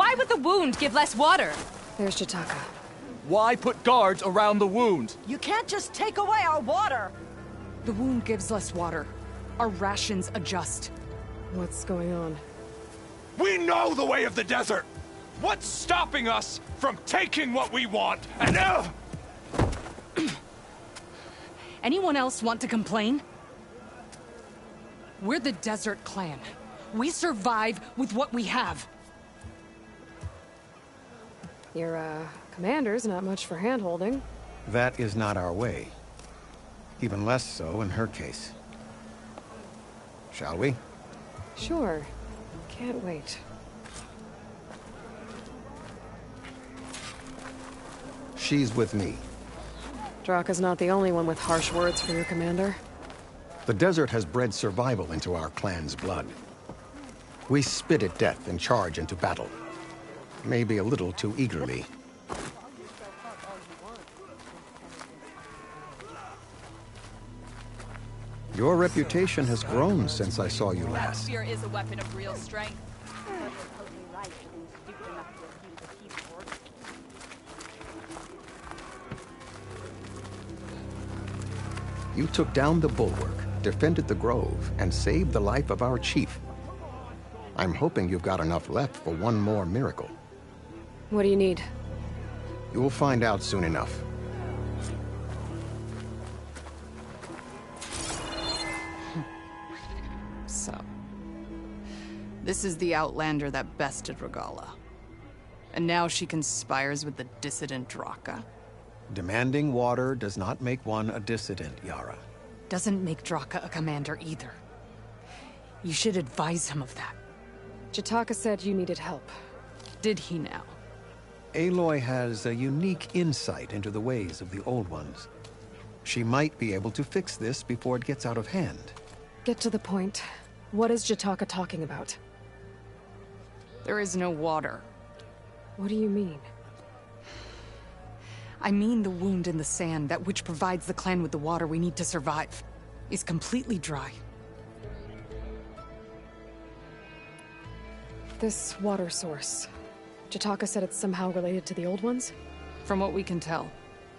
Why would the wound give less water? There's Jataka. Why put guards around the wound? You can't just take away our water! The wound gives less water. Our rations adjust. What's going on? We know the way of the desert! What's stopping us from taking what we want? And Anyone else want to complain? We're the Desert Clan. We survive with what we have. Your, commander's not much for hand-holding. That is not our way. Even less so in her case. Shall we? Sure. Can't wait. She's with me. Draka's not the only one with harsh words for your commander. The desert has bred survival into our clan's blood. We spit at death and charge into battle. Maybe a little too eagerly. Your reputation has grown since I saw you last. Spear is a weapon of real strength. You took down the bulwark, defended the grove, and saved the life of our chief. I'm hoping you've got enough left for one more miracle. What do you need? You'll find out soon enough. So, this is the Outlander that bested Regala. And now she conspires with the dissident Draka. Demanding water does not make one a dissident, Yara. Doesn't make Draka a commander either. You should advise him of that. Jataka said you needed help. Did he now? Aloy has a unique insight into the ways of the Old Ones. She might be able to fix this before it gets out of hand. Get to the point. What is Jataka talking about? There is no water. What do you mean? I mean the wound in the sand, that which provides the clan with the water we need to survive, is completely dry. This water source. Jataka said it's somehow related to the Old Ones? From what we can tell,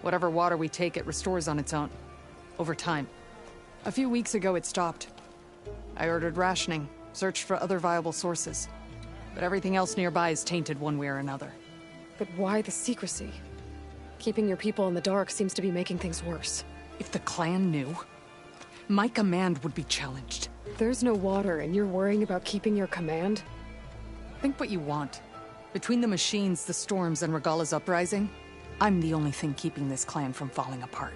whatever water we take, it restores on its own. Over time. A few weeks ago, it stopped. I ordered rationing, searched for other viable sources. But everything else nearby is tainted one way or another. But why the secrecy? Keeping your people in the dark seems to be making things worse. If the clan knew, my command would be challenged. There's no water and you're worrying about keeping your command? Think what you want. Between the machines, the storms, and Regala's uprising, I'm the only thing keeping this clan from falling apart.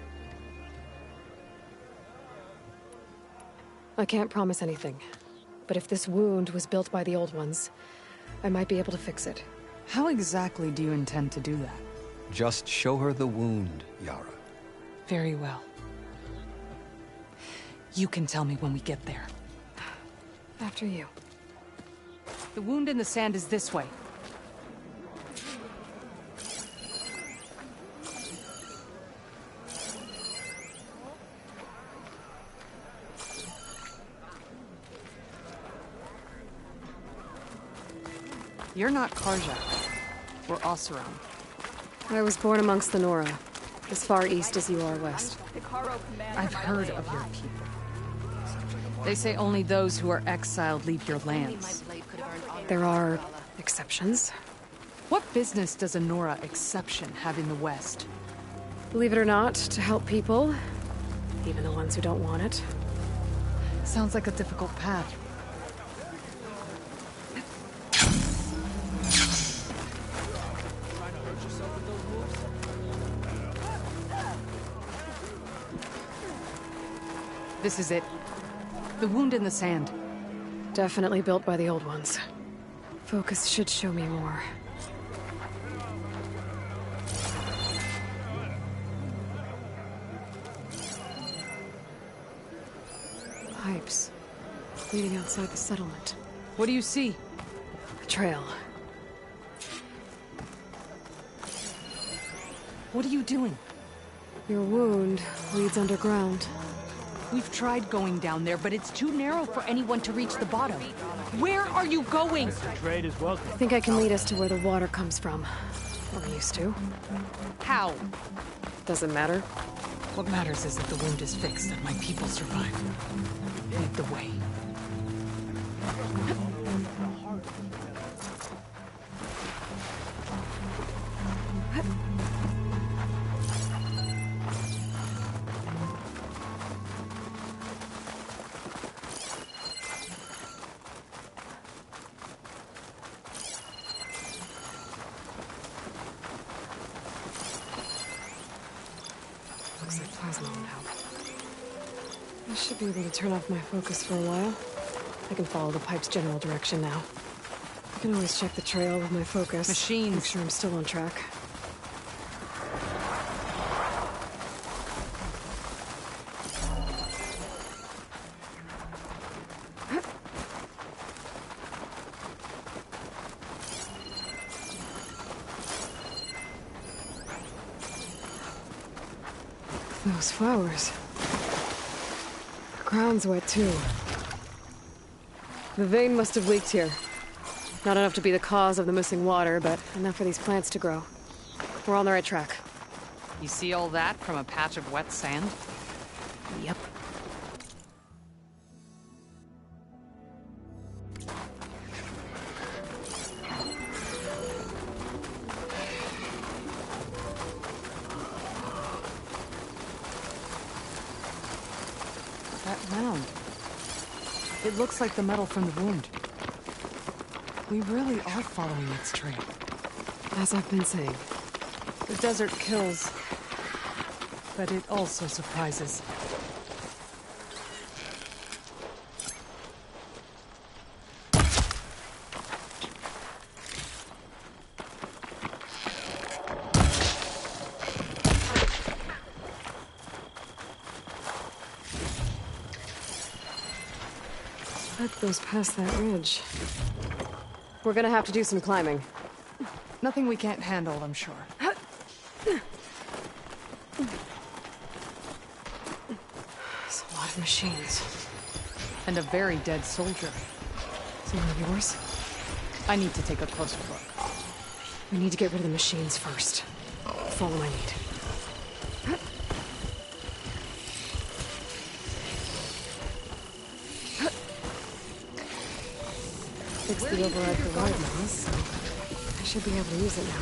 I can't promise anything. But if this wound was built by the Old Ones, I might be able to fix it. How exactly do you intend to do that? Just show her the wound, Yara. Very well. You can tell me when we get there. After you. The wound in the sand is this way. You're not Karja. We're Oseram. I was born amongst the Nora, as far east as you are west. I've heard of your people. They say only those who are exiled leave your lands. There are exceptions. What business does a Nora exception have in the West? Believe it or not, to help people, even the ones who don't want it. Sounds like a difficult path. This is it. The wound in the sand. Definitely built by the Old Ones. Focus should show me more. Pipes. Leading outside the settlement. What do you see? A trail. What are you doing? Your wound leads underground. We've tried going down there, but it's too narrow for anyone to reach the bottom. Where are you going? Trade is welcome. I think I can lead us to where the water comes from. Or used to. How? Doesn't matter. What matters is that the wound is fixed and my people survive. Lead the way. Looks like plasma will help. I should be able to turn off my focus for a while. I can follow the pipe's general direction now. I can always check the trail with my focus. Machines. Make sure I'm still on track. Those flowers. The ground's wet too. The vein must have leaked here. Not enough to be the cause of the missing water, but enough for these plants to grow. We're on the right track. You see all that from a patch of wet sand? Yep. That mound. It looks like the metal from the wound. We really are following its trail. As I've been saying. The desert kills, but it also surprises. That goes past that ridge. We're gonna have to do some climbing. Nothing we can't handle, I'm sure. It's a lot of machines. And a very dead soldier. Some of yours? I need to take a closer look. We need to get rid of the machines first. Follow my lead. Fix the override for wide mouse, so I should be able to use it now.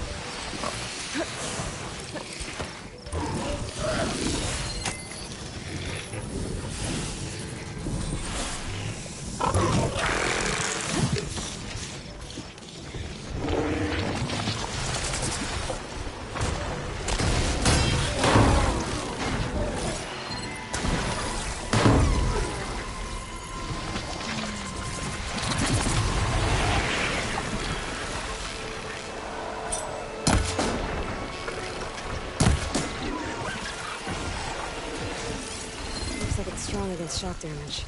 Looks like it's strong against shock damage.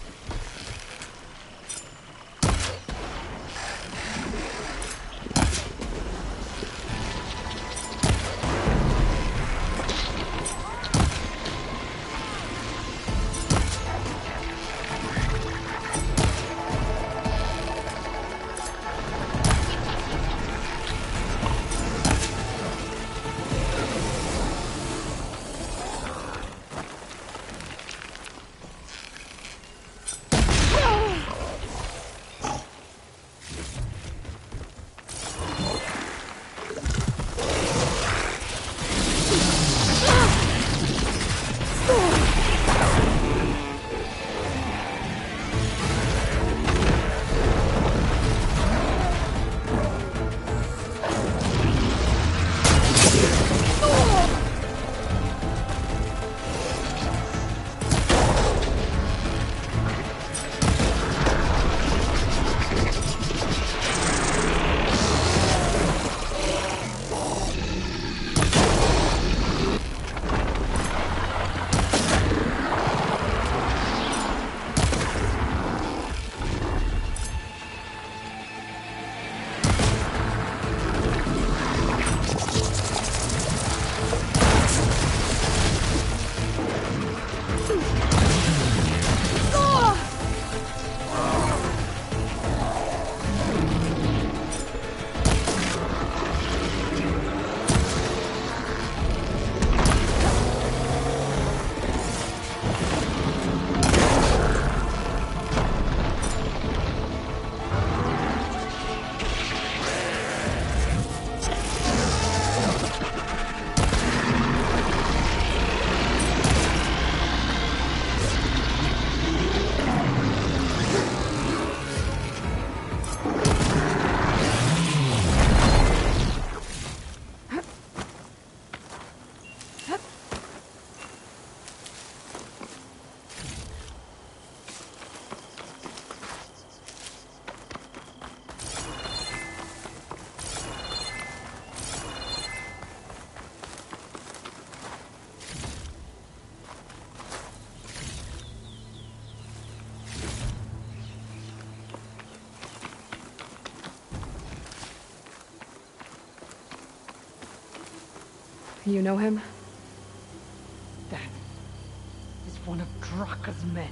You know him? That is one of Draka's men.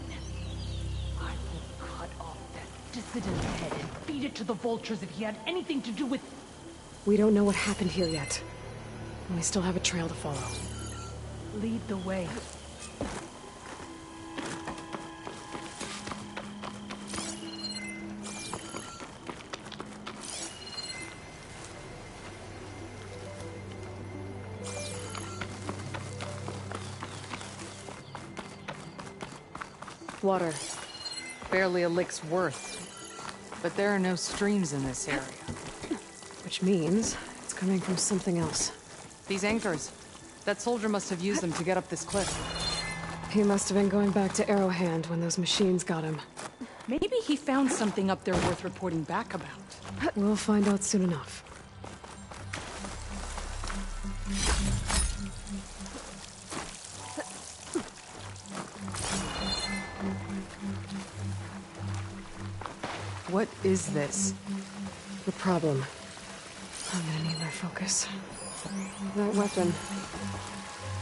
I will cut off that dissident's head and feed it to the vultures if he had anything to do with... We don't know what happened here yet. And we still have a trail to follow. Lead the way. Water. Barely a lick's worth. But there are no streams in this area. Which means it's coming from something else. These anchors. That soldier must have used them to get up this cliff. He must have been going back to Arrowhand when those machines got him. Maybe he found something up there worth reporting back about. We'll find out soon enough. What is this? The problem. I'm gonna need my focus. That weapon.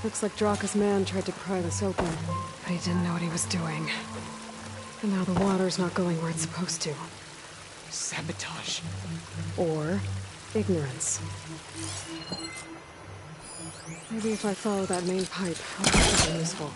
Looks like Draka's man tried to pry this open, but he didn't know what he was doing. And now the water's not going where it's supposed to. Sabotage. Or ignorance. Maybe if I follow that main pipe, I'll get something useful.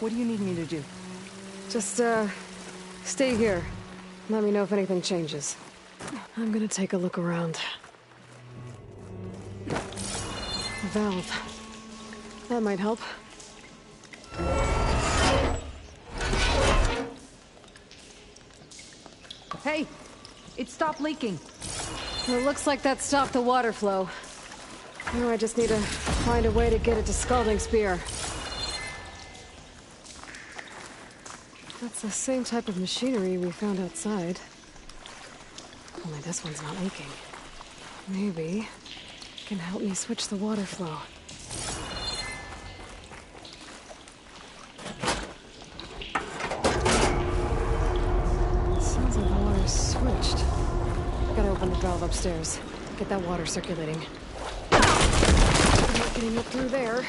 What do you need me to do? Just, stay here. Let me know if anything changes. I'm gonna take a look around. A valve. That might help. Hey! It stopped leaking. It looks like that stopped the water flow. Now I just need to find a way to get it to Scalding Spear. That's the same type of machinery we found outside. Only this one's not leaking. Maybe it can help me switch the water flow. Sounds like the water's switched. Gotta open the valve upstairs. Get that water circulating. Not getting it through there.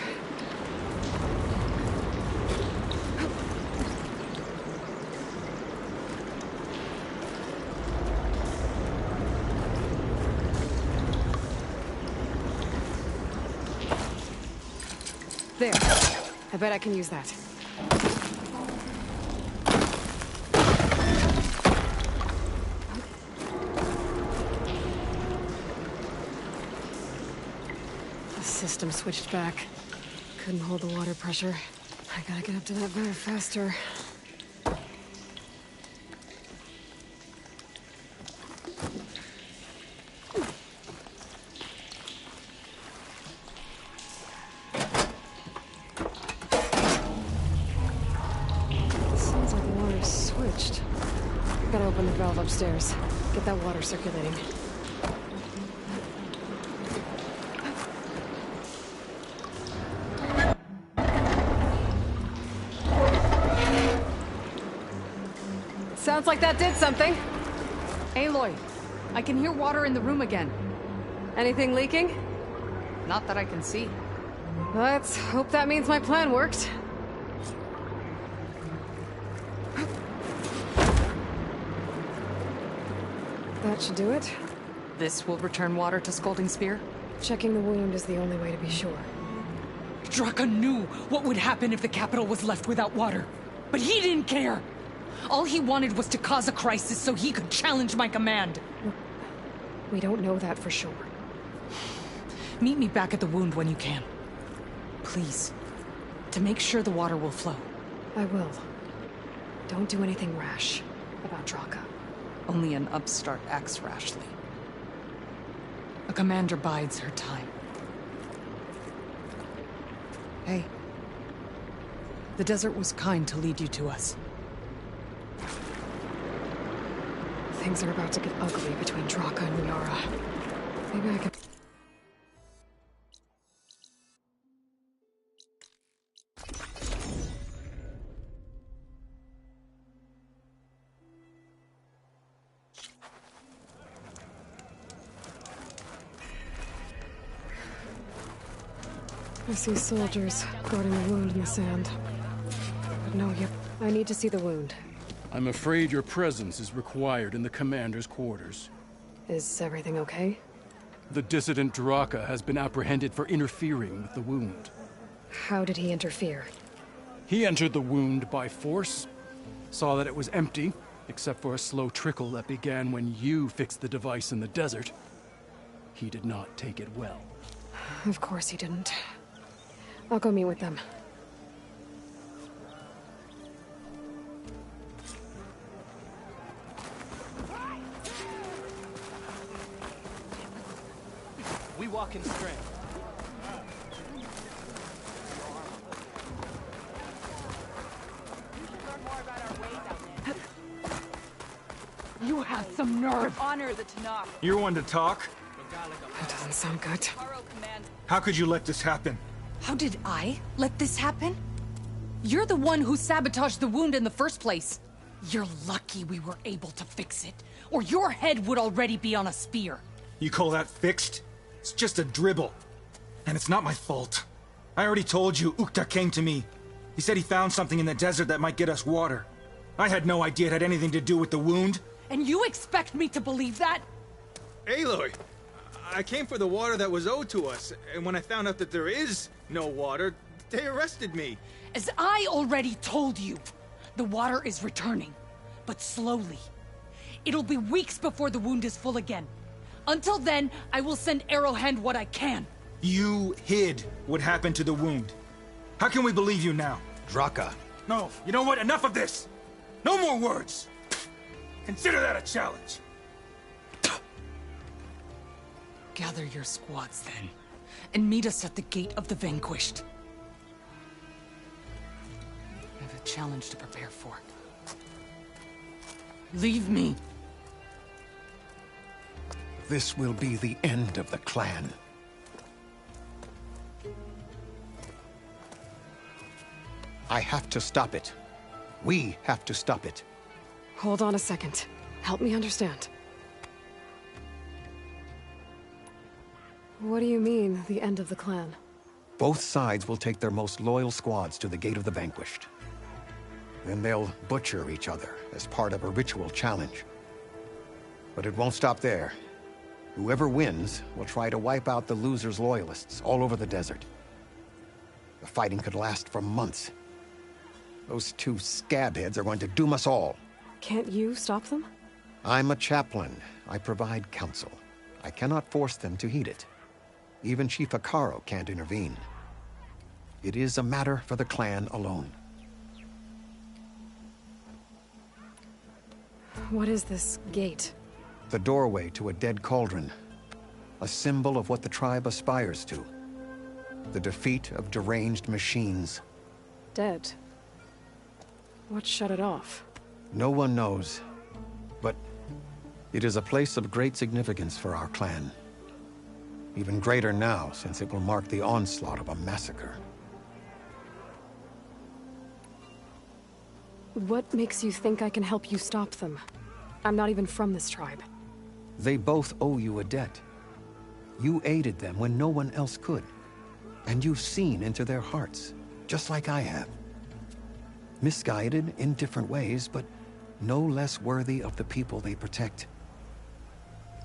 There. I bet I can use that. The system switched back. Couldn't hold the water pressure. I gotta get up to that valve faster. Sounds like the water's switched. Gotta open the valve upstairs. Get that water circulating. Sounds like that did something. Aloy! I can hear water in the room again. Anything leaking? Not that I can see. Let's hope that means my plan worked. That should do it. This will return water to Scolding Spear? Checking the wound is the only way to be sure. Draka knew what would happen if the capital was left without water. But he didn't care! All he wanted was to cause a crisis so he could challenge my command. We don't know that for sure. Meet me back at the wound when you can. Please. To make sure the water will flow. I will. Don't do anything rash about Draka. Only an upstart acts rashly. A commander bides her time. Hey. The desert was kind to lead you to us. Things are about to get ugly between Draka and Liara. Maybe I can... I see soldiers guarding the wound in the sand. But no, I need to see the wound. I'm afraid your presence is required in the commander's quarters. Is everything okay? The dissident Draka has been apprehended for interfering with the wound. How did he interfere? He entered the wound by force, saw that it was empty, except for a slow trickle that began when you fixed the device in the desert. He did not take it well. Of course he didn't. I'll go meet with them. We walk in strength. You have some nerve! Honor the Tanakh. You're one to talk? That doesn't sound good. Taro commands. How could you let this happen? How did I let this happen? You're the one who sabotaged the wound in the first place. You're lucky we were able to fix it, or your head would already be on a spear. You call that fixed? It's just a dribble. And it's not my fault. I already told you, Ukta came to me. He said he found something in the desert that might get us water. I had no idea it had anything to do with the wound. And you expect me to believe that? Aloy, I came for the water that was owed to us, and when I found out that there is no water, they arrested me. As I already told you, the water is returning, but slowly. It'll be weeks before the wound is full again. Until then, I will send Arrowhand what I can. You hid what happened to the wound. How can we believe you now? Draka. No, you know what? Enough of this! No more words! Consider that a challenge. Gather your squads then, and meet us at the Gate of the Vanquished. I have a challenge to prepare for. Leave me. This will be the end of the clan. I have to stop it. We have to stop it. Hold on a second. Help me understand. What do you mean, the end of the clan? Both sides will take their most loyal squads to the Gate of the Vanquished. Then they'll butcher each other as part of a ritual challenge. But it won't stop there. Whoever wins will try to wipe out the loser's loyalists all over the desert. The fighting could last for months. Those two scabheads are going to doom us all. Can't you stop them? I'm a chaplain. I provide counsel. I cannot force them to heed it. Even Chief Akaro can't intervene. It is a matter for the clan alone. What is this gate? The doorway to a dead cauldron. A symbol of what the tribe aspires to. The defeat of deranged machines. Dead. What shut it off? No one knows. But it is a place of great significance for our clan. Even greater now, since it will mark the onslaught of a massacre. What makes you think I can help you stop them? I'm not even from this tribe. They both owe you a debt. You aided them when no one else could. And you've seen into their hearts, just like I have. Misguided in different ways, but no less worthy of the people they protect.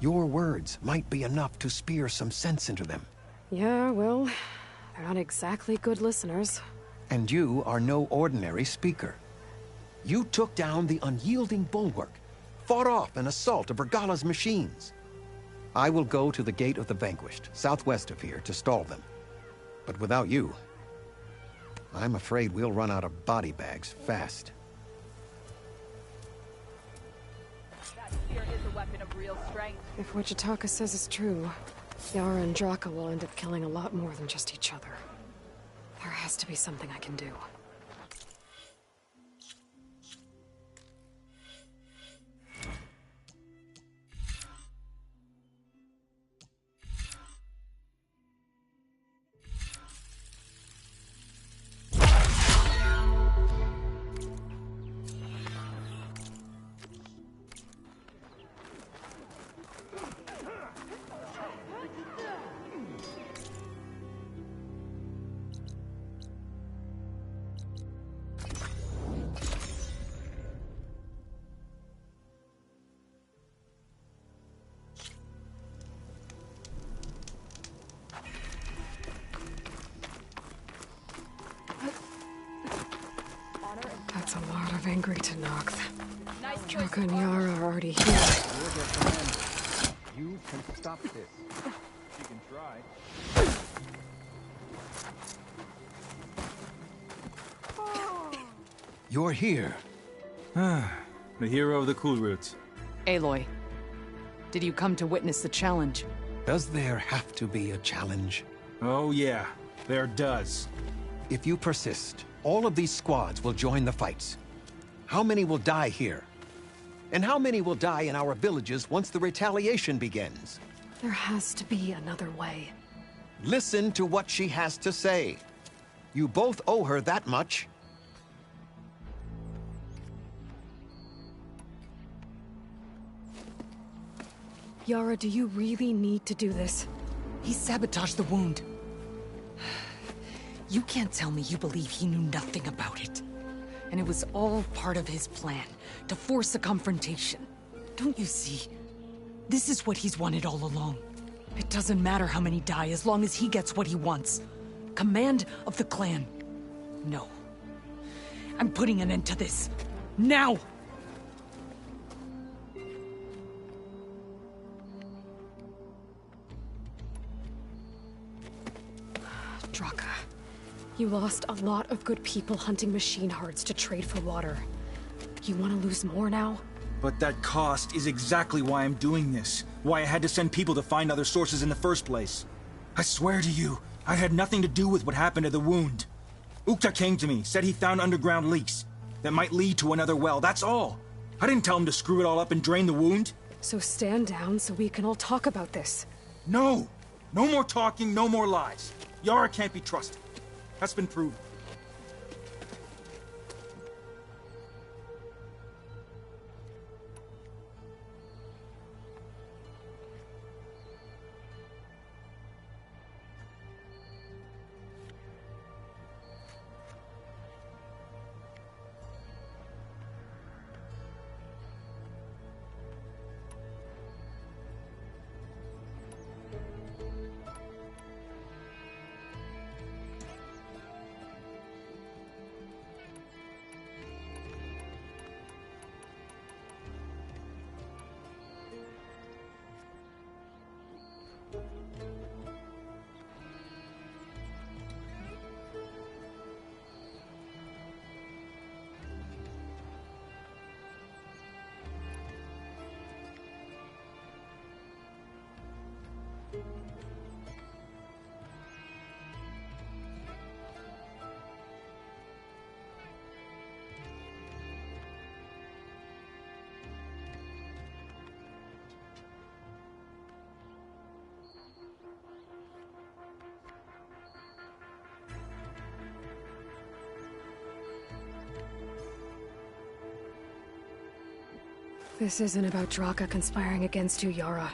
Your words might be enough to spear some sense into them. Yeah, well, they're not exactly good listeners. And you are no ordinary speaker. You took down the unyielding bulwark, fought off an assault of Regala's machines. I will go to the Gate of the Vanquished, southwest of here, to stall them. But without you, I'm afraid we'll run out of body bags fast. That spear is a weapon of real strength. If what Jataka says is true, Yara and Draka will end up killing a lot more than just each other. There has to be something I can do. That's a lot of angry Tenakth. Nice Draka and Yara are already here. You can stop this. You can try. You're here. The hero of the Cool Roots. Aloy, did you come to witness the challenge? Does there have to be a challenge? Oh yeah, there does. If you persist, all of these squads will join the fights. How many will die here? And how many will die in our villages once the retaliation begins? There has to be another way. Listen to what she has to say. You both owe her that much. Yara, do you really need to do this? He sabotaged the wound. You can't tell me you believe he knew nothing about it. And it was all part of his plan, to force a confrontation. Don't you see? This is what he's wanted all along. It doesn't matter how many die as long as he gets what he wants. Command of the clan. No. I'm putting an end to this. Now! Draka, you lost a lot of good people hunting machine hearts to trade for water. You want to lose more now? But that cost is exactly why I'm doing this. Why I had to send people to find other sources in the first place. I swear to you, I had nothing to do with what happened to the wound. Ukta came to me, said he found underground leaks that might lead to another well, that's all. I didn't tell him to screw it all up and drain the wound. So stand down so we can all talk about this. No! No more talking, no more lies. Yara can't be trusted. That's been proven. This isn't about Draka conspiring against you, Yara.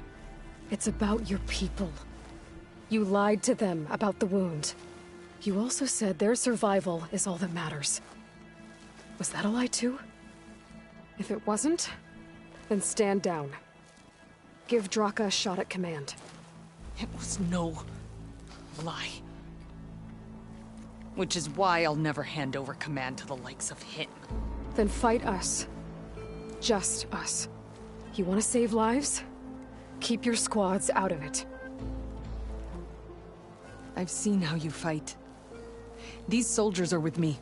It's about your people. You lied to them about the wound. You also said their survival is all that matters. Was that a lie too? If it wasn't, then stand down. Give Draka a shot at command. It was no lie. Which is why I'll never hand over command to the likes of him. Then fight us. Just us. You want to save lives? Keep your squads out of it. I've seen how you fight. These soldiers are with me.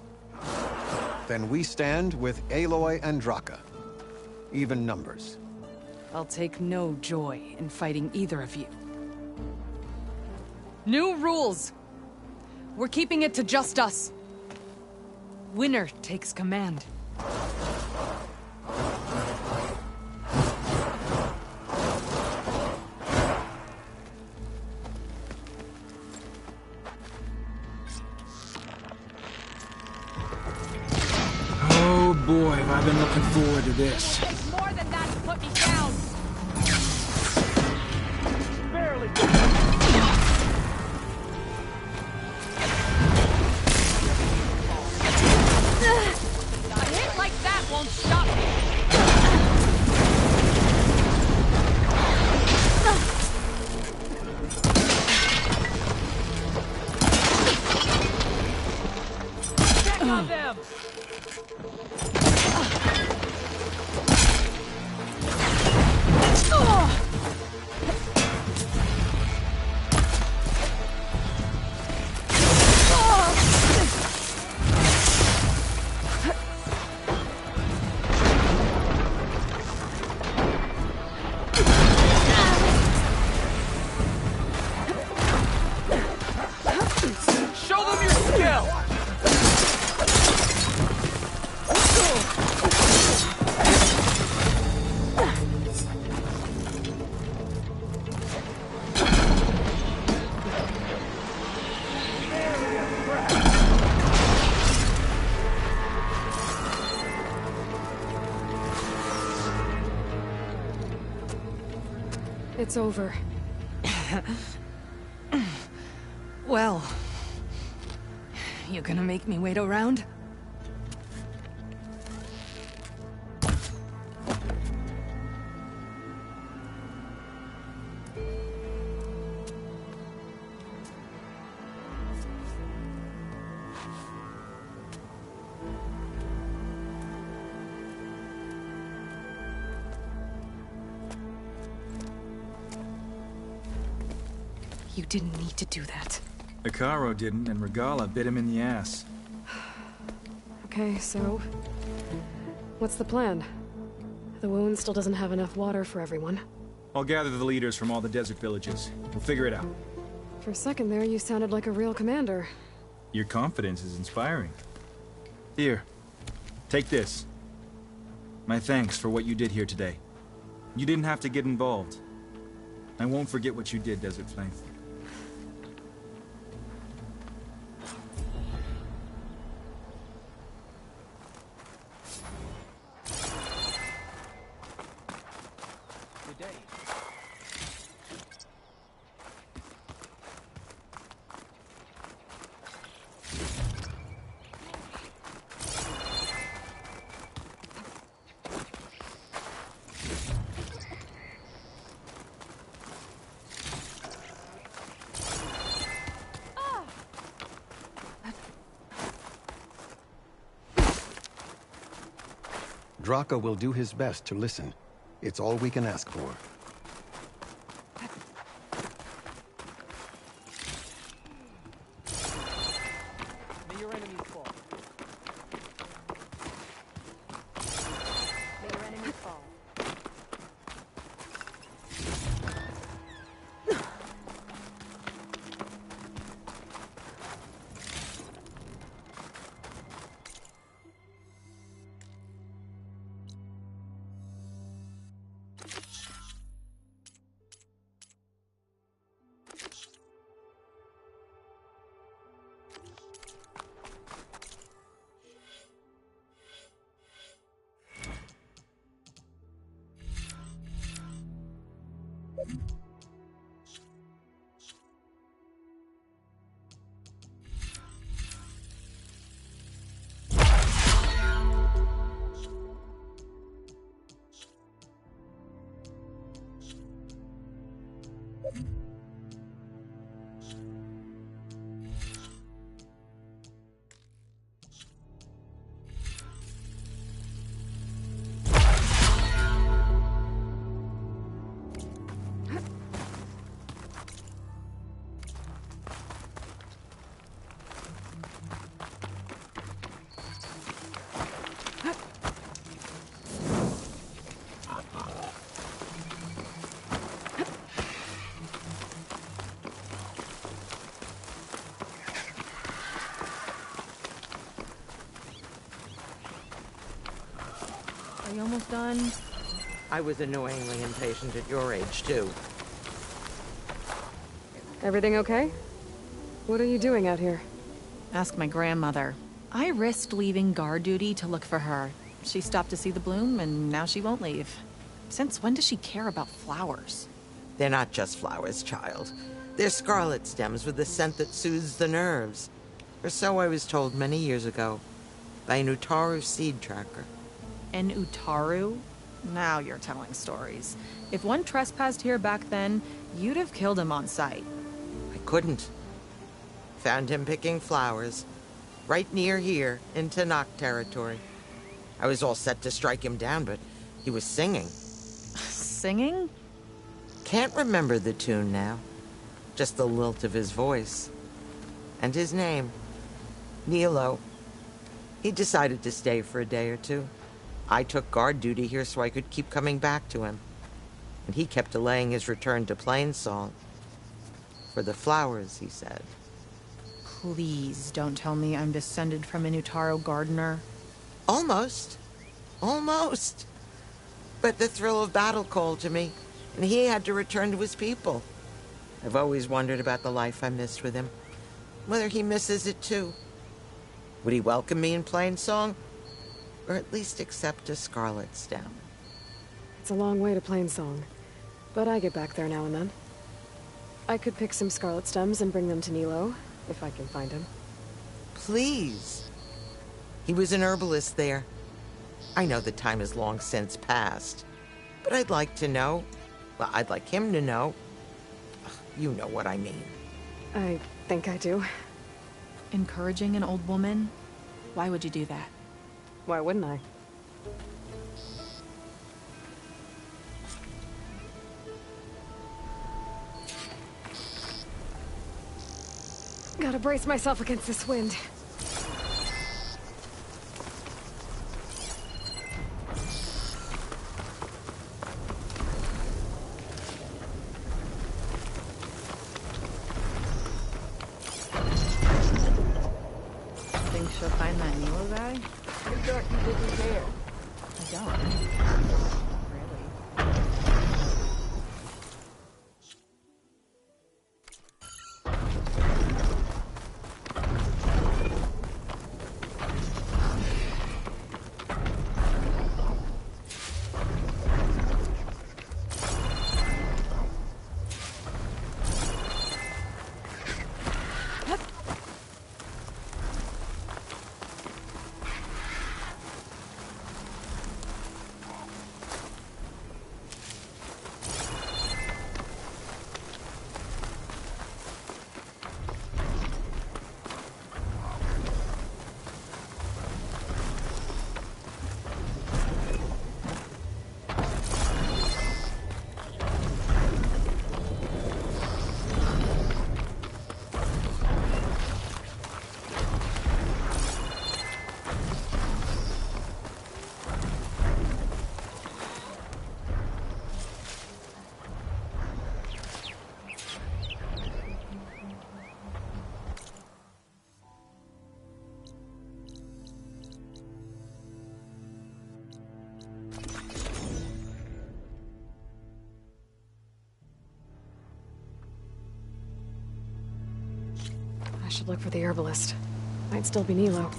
Then we stand with Aloy and Draka. Even numbers. I'll take no joy in fighting either of you. New rules! We're keeping it to just us. Winner takes command. Oh boy, have I been looking forward to this. It's more than that to put me down. A hit like that won't stop me. Check on them. Show them your skill! It's over. Well... You gonna make me wait around? You didn't need to do that. Buckaroo didn't, and Regala bit him in the ass. Okay, so... what's the plan? The wound still doesn't have enough water for everyone. I'll gather the leaders from all the desert villages. We'll figure it out. For a second there, you sounded like a real commander. Your confidence is inspiring. Here, take this. My thanks for what you did here today. You didn't have to get involved. I won't forget what you did, Desert Flame. Good day. Draka will do his best to listen. It's all we can ask for. May your enemies fall. May your enemies fall. Are you almost done? I was annoyingly impatient at your age, too. Everything okay? What are you doing out here? Ask my grandmother. I risked leaving guard duty to look for her. She stopped to see the bloom, and now she won't leave. Since when does she care about flowers? They're not just flowers, child. They're scarlet stems with a scent that soothes the nerves. Or so I was told many years ago by an Utaru seed tracker. An Utaru? Now you're telling stories. If one trespassed here back then, you'd have killed him on sight. I couldn't. Found him picking flowers, right near here, in Tanakh territory. I was all set to strike him down, but he was singing. Singing? Can't remember the tune now. Just the lilt of his voice. And his name. Nilo. He decided to stay for a day or two. I took guard duty here so I could keep coming back to him. And he kept delaying his return to Plainsong. For the flowers, he said. Please don't tell me I'm descended from an Utaru gardener. Almost. Almost. But the thrill of battle called to me, and he had to return to his people. I've always wondered about the life I missed with him. Whether he misses it too. Would he welcome me in Plainsong? Or at least accept a scarlet stem? It's a long way to Plainsong, but I get back there now and then. I could pick some scarlet stems and bring them to Nilo, if I can find him. Please. He was an herbalist there. I know the time has long since passed, but I'd like to know. Well, I'd like him to know. You know what I mean. I think I do. Encouraging an old woman? Why would you do that? Why wouldn't I? Gotta brace myself against this wind. Think she'll find that Nilo guy? You thought you didn't care. I don't. Really. I should look for the herbalist. Might still be Nilo.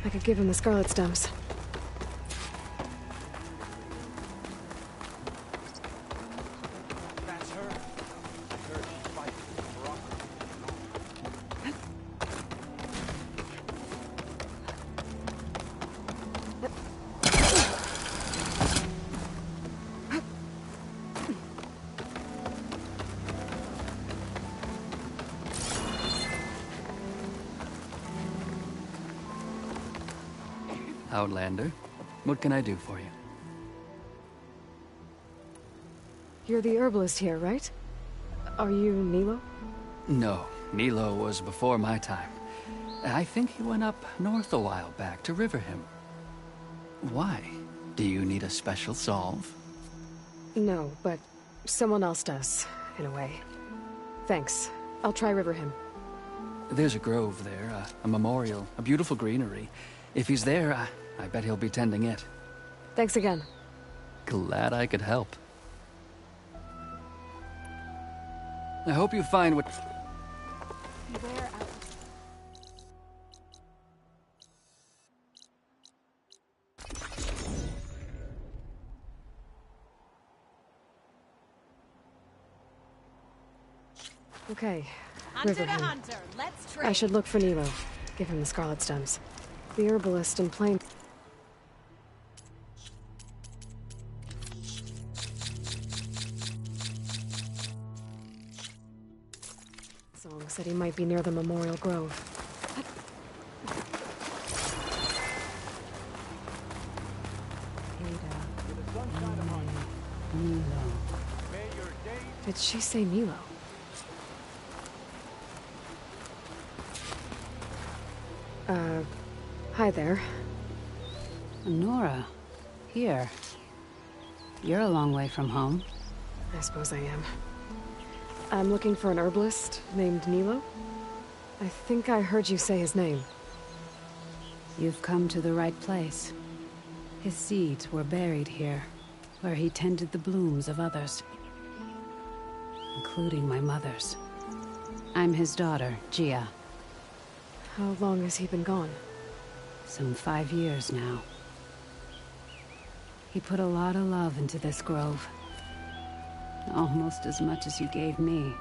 I could give him the scarlet stems. That's her. I heard she's fighting for buckaroo. Outlander, what can I do for you? You're the herbalist here, right? Are you Nilo? No, Nilo was before my time. I think he went up north a while back to Riverhim. Why? Do you need a special solve? No, but someone else does, in a way. Thanks. I'll try Riverhim. There's a grove there, a memorial, a beautiful greenery. If he's there, I bet he'll be tending it. Thanks again. Glad I could help. I hope you find what... Beware out. Okay, Hunter to Riverhim. hunter, let's trade. I should look for Nilo. Give him the scarlet stems. The herbalist in plain... Song said he might be near the memorial grove. Did she say Nilo? Hi there. Nora, here. You're a long way from home. I suppose I am. I'm looking for an herbalist named Nilo. I think I heard you say his name. You've come to the right place. His seeds were buried here, where he tended the blooms of others, including my mother's. I'm his daughter, Gia. How long has he been gone? Some 5 years now. He put a lot of love into this grove. Almost as much as you gave me.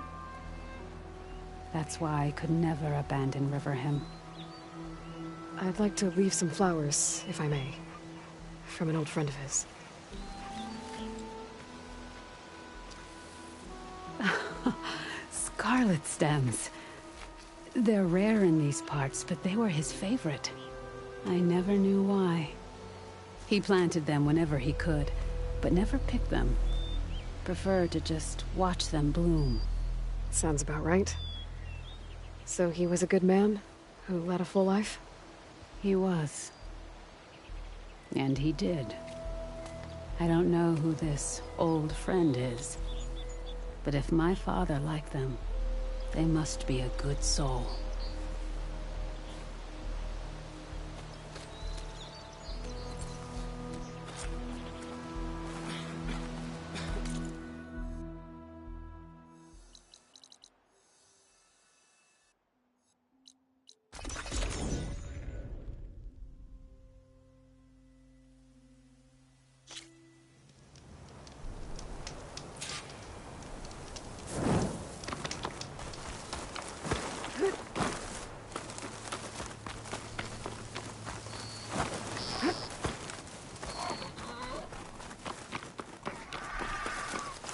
That's why I could never abandon Riverhim. I'd like to leave some flowers, if I may. From an old friend of his. Scarlet stems. They're rare in these parts, but they were his favorite. I never knew why. He planted them whenever he could, but never picked them. Preferred to just watch them bloom. Sounds about right. So he was a good man, who led a full life? He was. And he did. I don't know who this old friend is, but if my father liked them, they must be a good soul.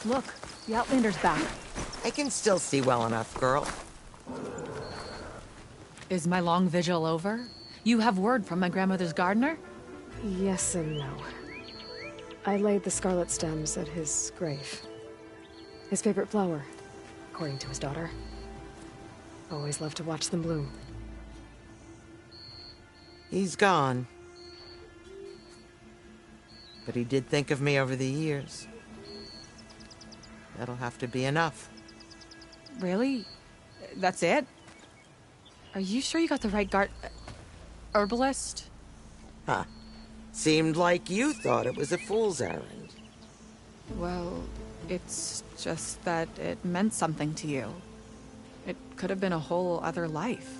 Look, the Outlander's back. I can still see well enough, girl. Is my long vigil over? You have word from my grandmother's gardener? Yes and no. I laid the scarlet stems at his grave. His favorite flower, according to his daughter. Always loved to watch them bloom. He's gone. But he did think of me over the years. That'll have to be enough. Really? That's it? Are you sure you got the right herbalist? Huh. Seemed like you thought it was a fool's errand. Well, it's just that it meant something to you. It could have been a whole other life.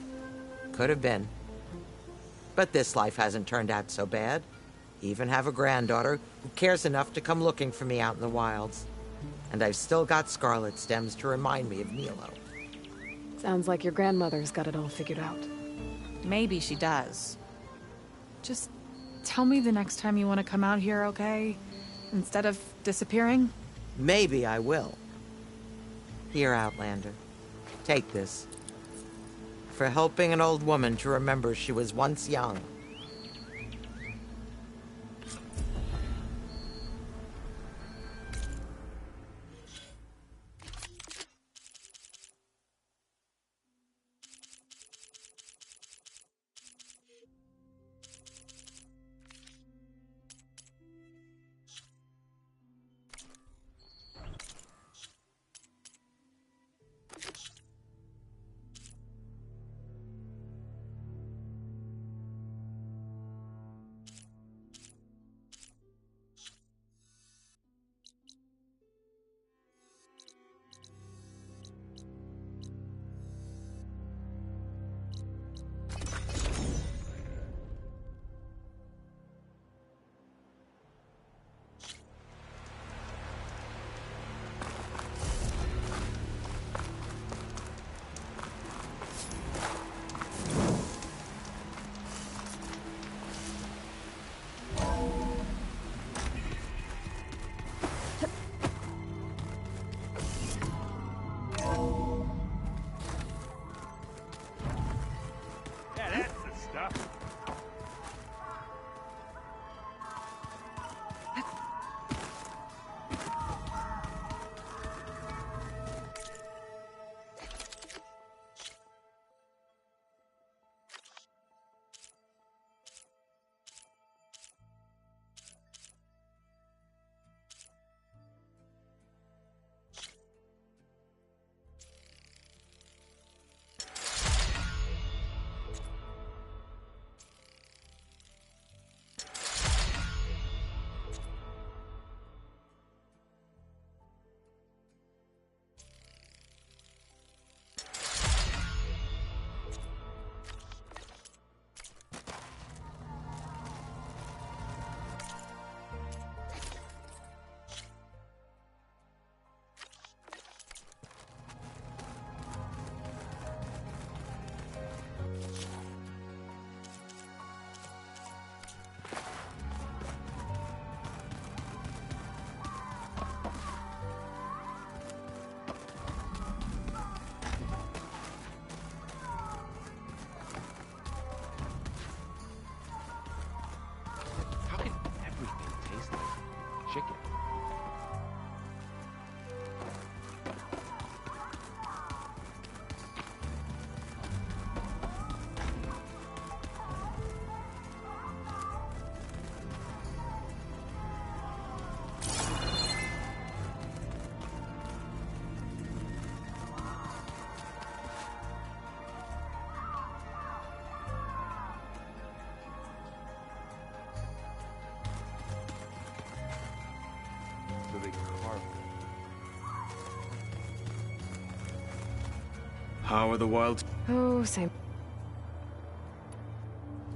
Could have been. But this life hasn't turned out so bad. I even have a granddaughter who cares enough to come looking for me out in the wilds. And I've still got scarlet stems to remind me of Nilo. Sounds like your grandmother's got it all figured out. Maybe she does. Just tell me the next time you want to come out here, okay? Instead of disappearing? Maybe I will. Here, Outlander. Take this. For helping an old woman to remember she was once young. Chicken. So they carved it. How are the wilds? Oh, same.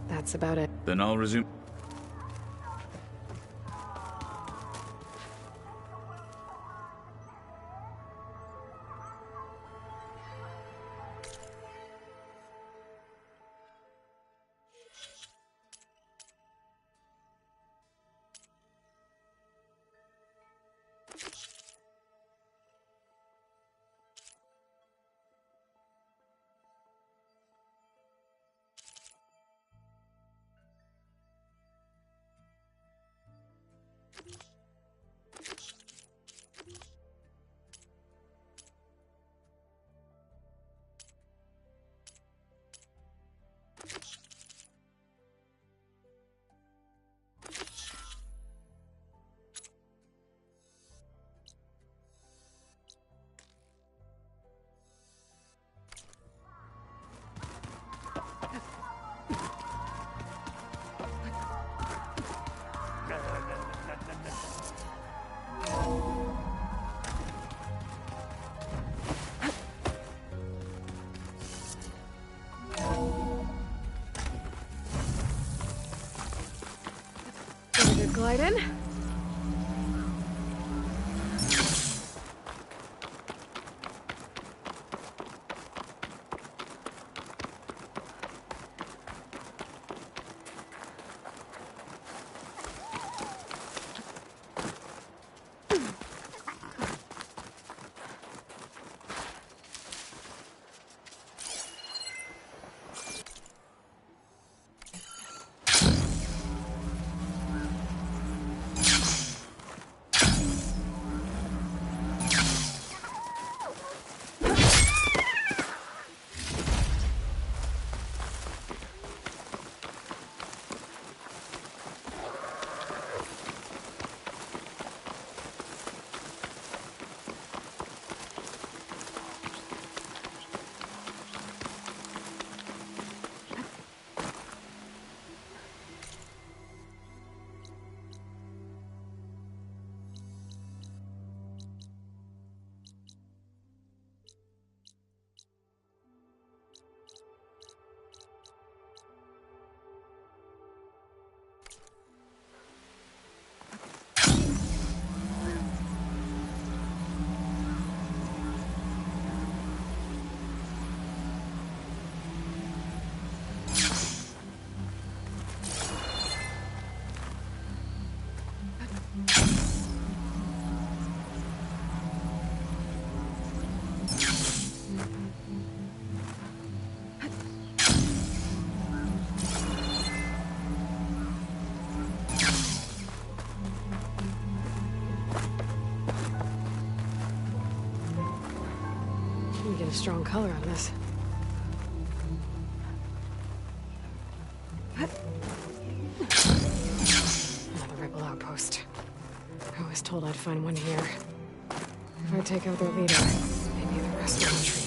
That's about it. Then I'll resume. light in. Get a strong color on this. Another rebel outpost. I was told I'd find one here. If I take out their leader, maybe the rest will retreat.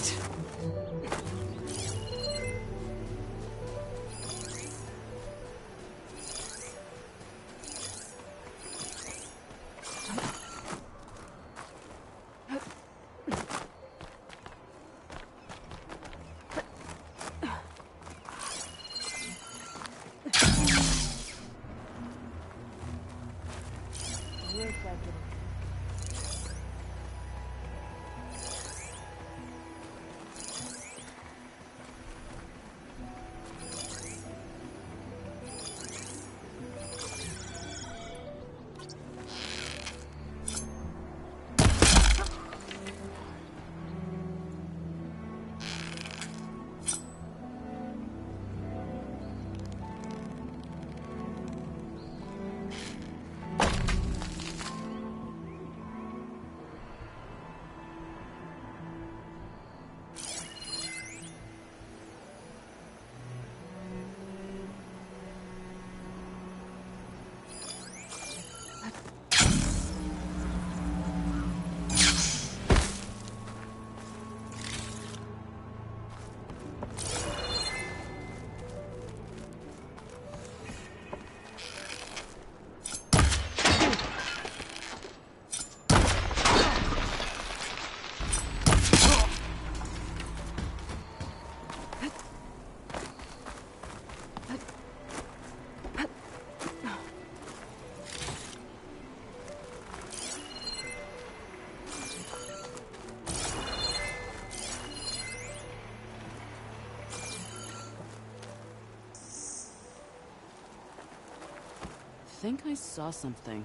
I think I saw something.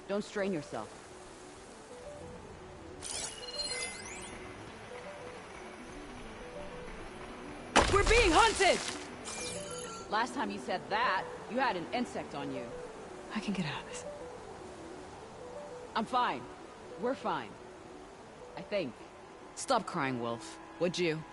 Don't strain yourself. We're being hunted! Last time you said that, you had an insect on you. I can get out of this. I'm fine. We're fine. I think. Stop crying, Wolf. Would you?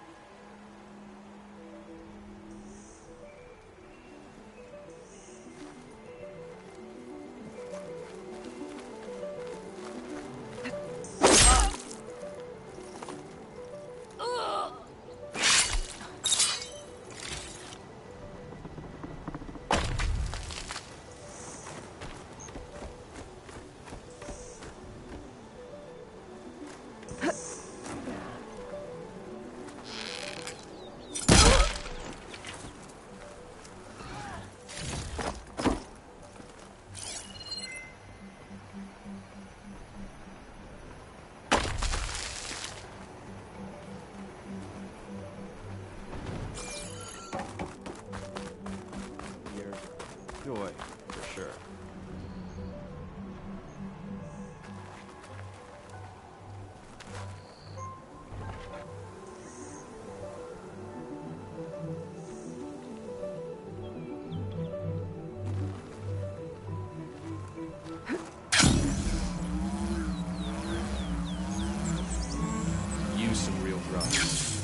Joy, for sure. Use some real drugs.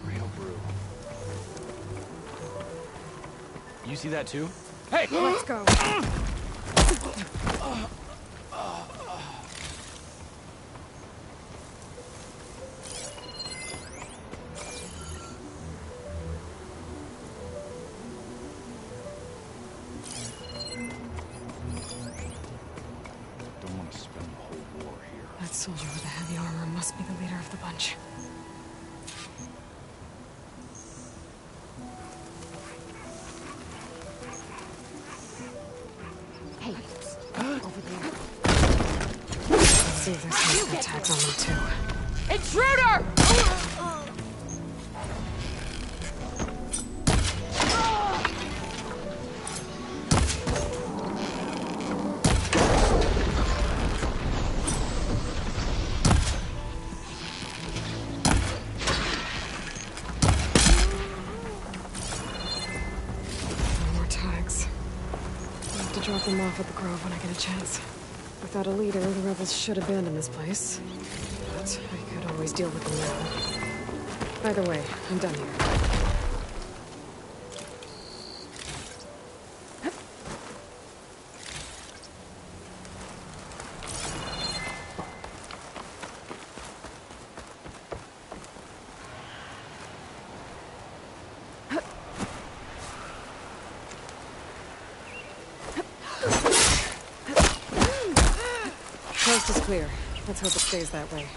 Real brew. You see that too? Hey! Let's go. Don't want to spend the whole war here. That soldier with the heavy armor must be the leader of the bunch. Hey, over there. Let's see if there's some tags on them too. Intruder! More tags. I'll have to drop them off at the Grove when I get a chance. Without a leader, the rebels should abandon this place. But I could always deal with them now. Either way, I'm done here. Coast is clear. Let's hope it stays that way.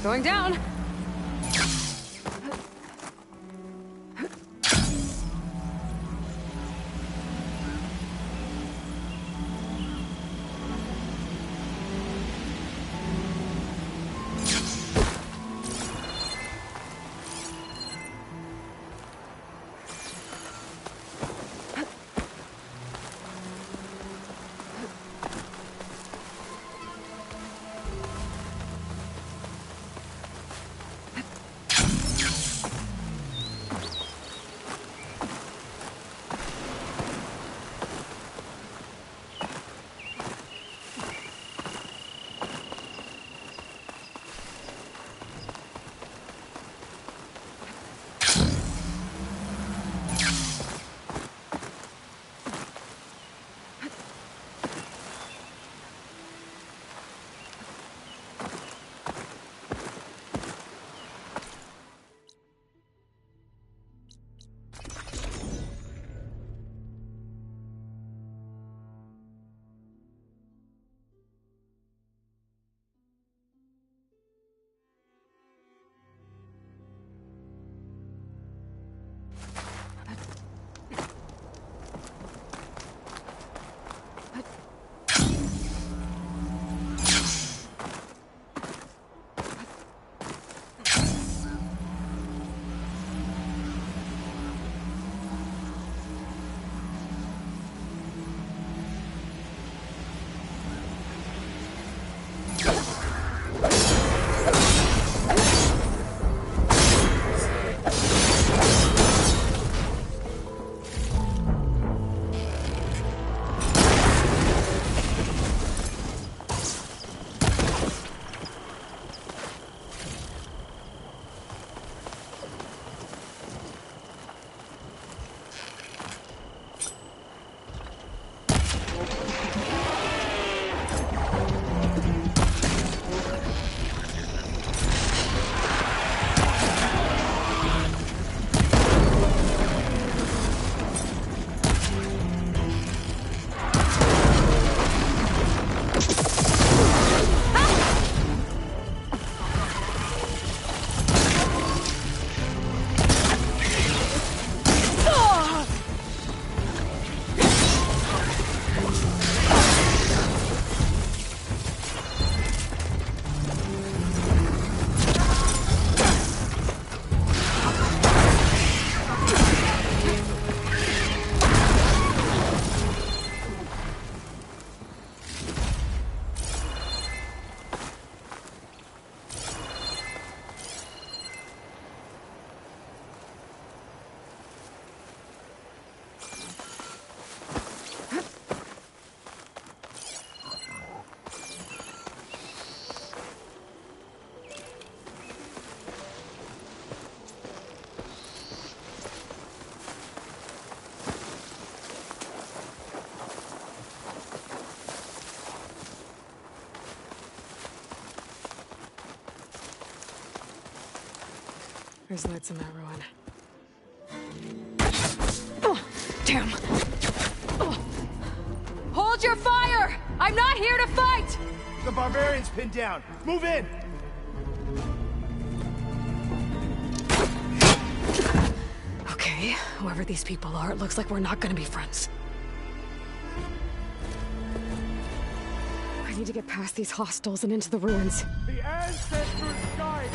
Going down! There's lights in that ruin. Oh, damn! Oh. Hold your fire! I'm not here to fight! The barbarian's pinned down. Move in! Okay, whoever these people are, it looks like we're not gonna be friends. I need to get past these hostels and into the ruins. The ancestors guide.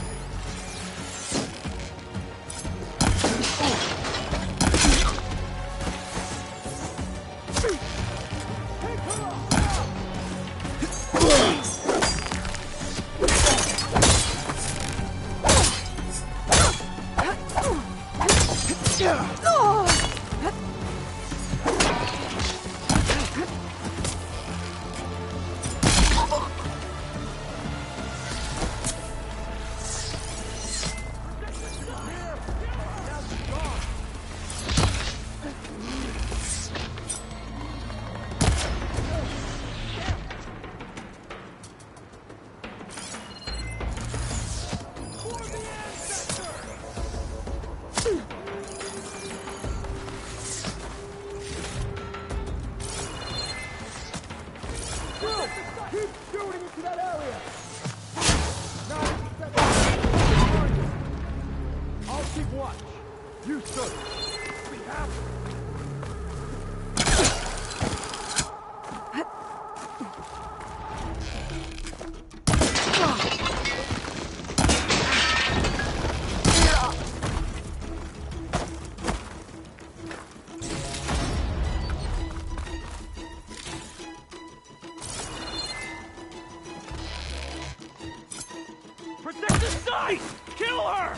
Protect the site! Kill her!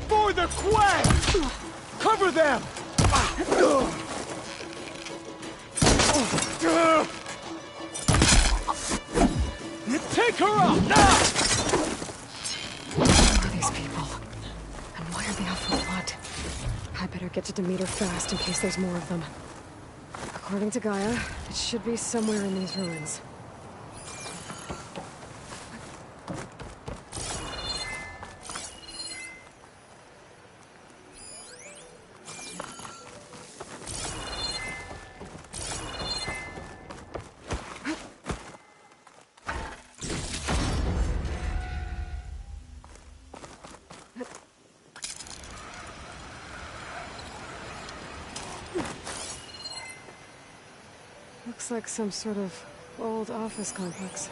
For the quest! Cover them! Take her up! Now! Who are these people? And why are they out for blood? I better get to Demeter fast in case there's more of them. According to Gaia, it should be somewhere in these ruins. Looks like some sort of old office complex.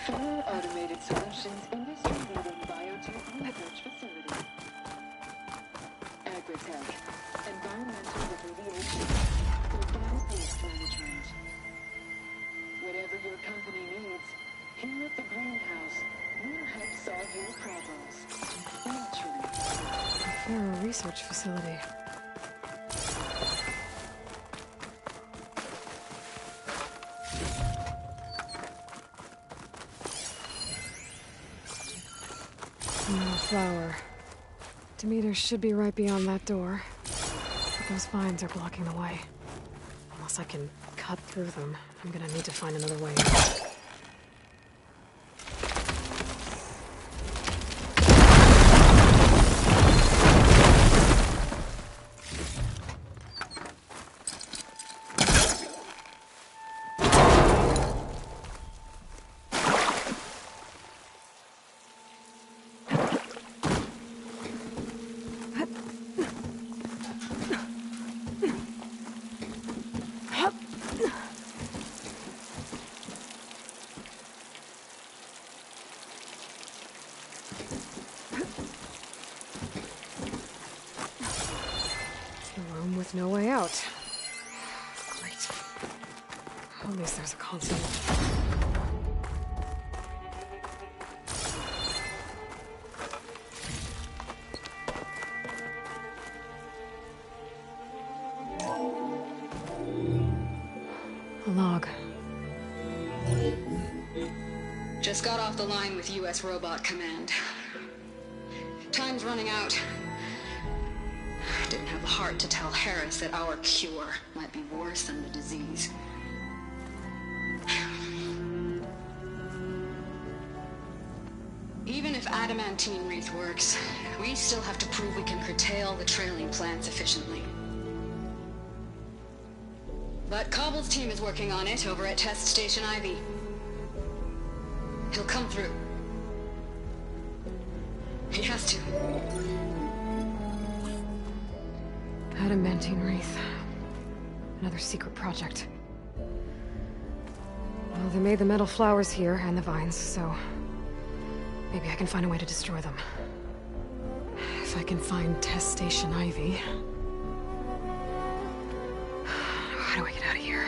Full automated solutions, industry-leading biotech research facility. Agritech, environmental remediation. research facility. No flower. Demeters should be right beyond that door. But those vines are blocking the way. Unless I can cut through them, I'm gonna need to find another way out. No way out. Great. At least there's a console. A log. Just got off the line with U.S. Robot Command. Time's running out. Didn't have the heart to tell Harris that our cure might be worse than the disease. Even if adamantine wreath works, we still have to prove we can curtail the trailing plants efficiently. But Cobble's team is working on it over at Test Station Ivy. He'll come through. He has to. Adamantine wreath. Another secret project. Well, they made the metal flowers here and the vines, so maybe I can find a way to destroy them. If I can find Test Station Ivy. How do I get out of here?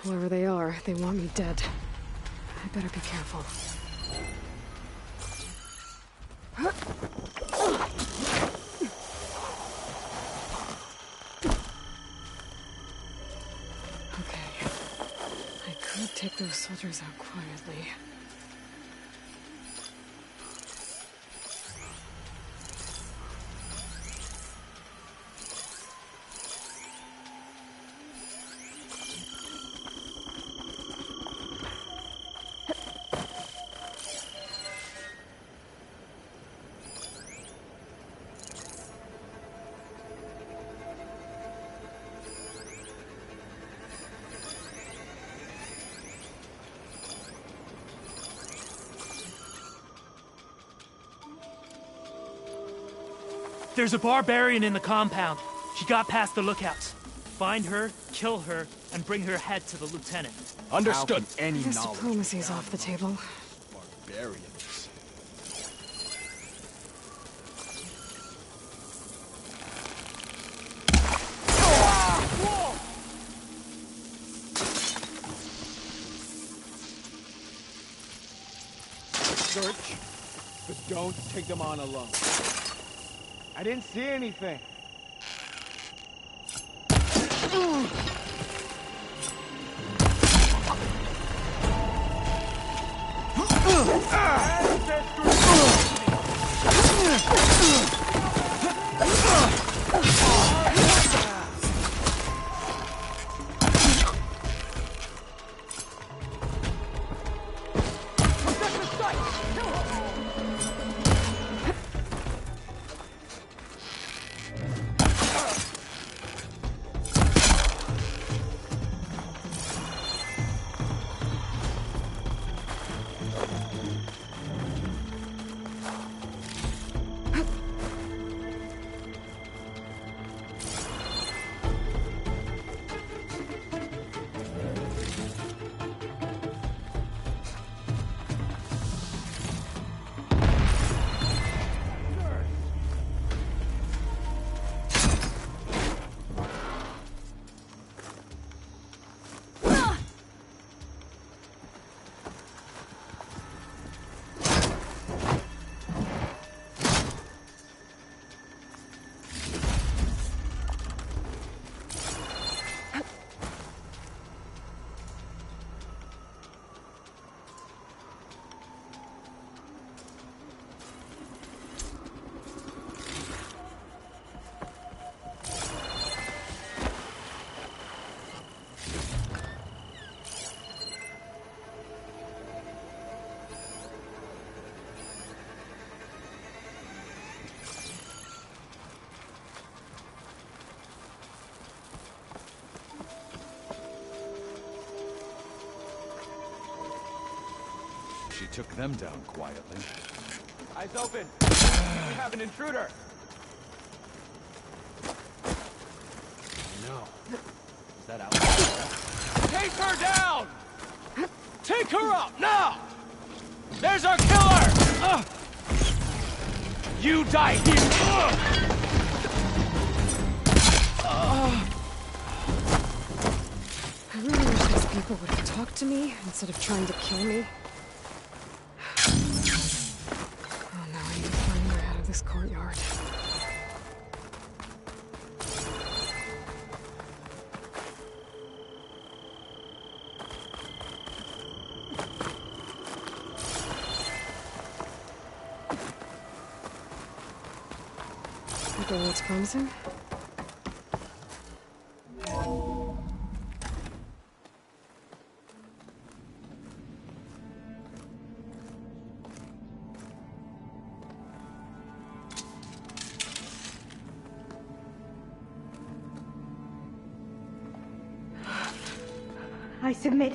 Whoever they are, they want me dead. I better be careful. Okay. I could take those soldiers out quietly. There's a barbarian in the compound. She got past the lookouts. Find her, kill her, and bring her head to the lieutenant. Understood. I guess diplomacy's off the table. Barbarians. Search, but don't take them on alone. I didn't see anything. she took them down quietly. Eyes open! We have an intruder! No. Is that out? Take her down! Take her out, now! There's our killer! You die here! I really wish these people would have talked to me instead of trying to kill me. Oh, now I need to find my way out of this courtyard. That door looks promising. I submit.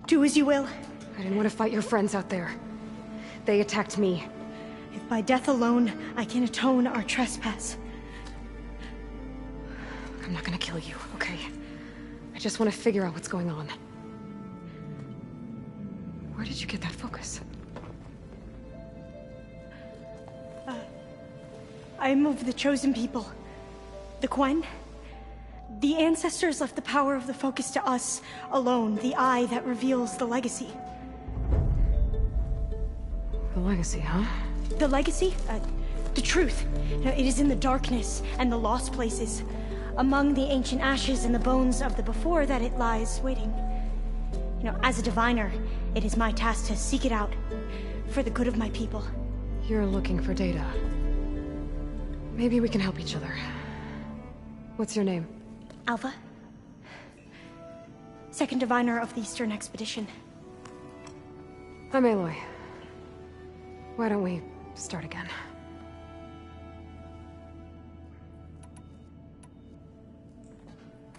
Do as you will. I didn't want to fight your friends out there. They attacked me. If by death alone I can atone our trespass. I'm not gonna kill you, okay? I just want to figure out what's going on. Where did you get that focus? I am of the chosen people. The Quen. The ancestors left the power of the focus to us alone, the eye that reveals the legacy. The legacy, huh? The legacy? The truth. It is in the darkness and the lost places, among the ancient ashes and the bones of the before that it lies waiting. As a diviner, it is my task to seek it out for the good of my people. You're looking for data. Maybe we can help each other. What's your name? Alva. Second diviner of the Eastern Expedition. I'm Aloy. Why don't we start again?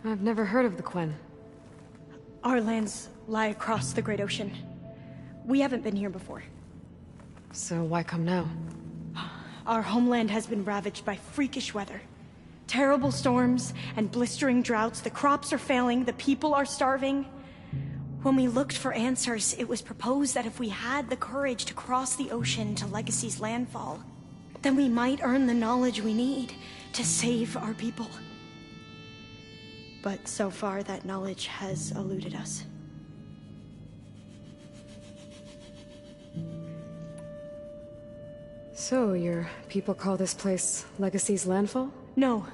I've never heard of the Quen. Our lands lie across the Great Ocean. We haven't been here before. So why come now? Our homeland has been ravaged by freakish weather. Terrible storms and blistering droughts. The crops are failing, the people are starving. When we looked for answers, it was proposed that if we had the courage to cross the ocean to Legacy's landfall, then we might earn the knowledge we need to save our people. But so far, that knowledge has eluded us. So, your people call this place Legacy's landfall? No.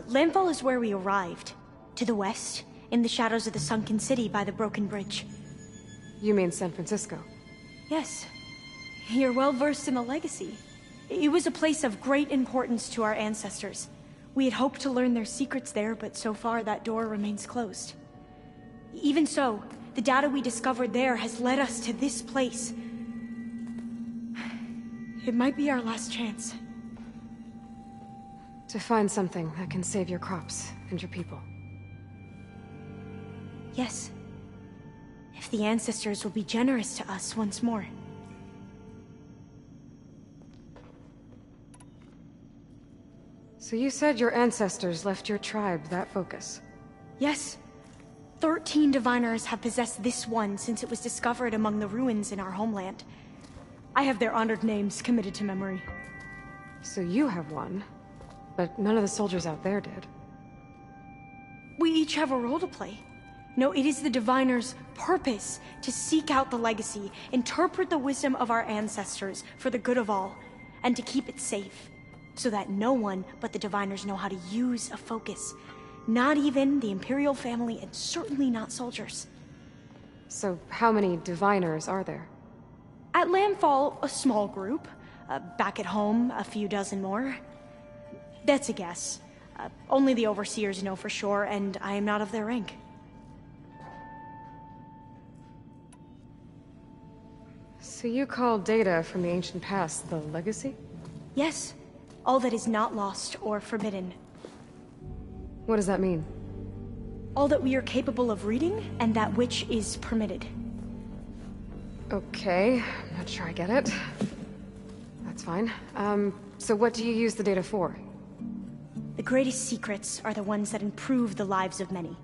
Landfall is where we arrived. To the west, in the shadows of the sunken city by the broken bridge. You mean San Francisco? Yes. You're well versed in the legacy. It was a place of great importance to our ancestors. We had hoped to learn their secrets there, but so far that door remains closed. Even so, the data we discovered there has led us to this place. It might be our last chance. To find something that can save your crops and your people. Yes. If the ancestors will be generous to us once more. So you said your ancestors left your tribe that focus? Yes. 13 diviners have possessed this one since it was discovered among the ruins in our homeland. I have their honored names committed to memory. So you have one, but none of the soldiers out there did. We each have a role to play. No, it is the diviner's purpose to seek out the legacy, interpret the wisdom of our ancestors for the good of all, and to keep it safe, so that no one but the diviners know how to use a focus. Not even the Imperial family, and certainly not soldiers. So how many diviners are there? At Landfall, a small group. Back at home, a few dozen more. That's a guess. Only the overseers know for sure, and I am not of their rank. So you call data from the ancient past the legacy? Yes. All that is not lost or forbidden. What does that mean? All that we are capable of reading, and that which is permitted. Okay, not sure I get it. That's fine. So what do you use the data for? The greatest secrets are the ones that improve the lives of many.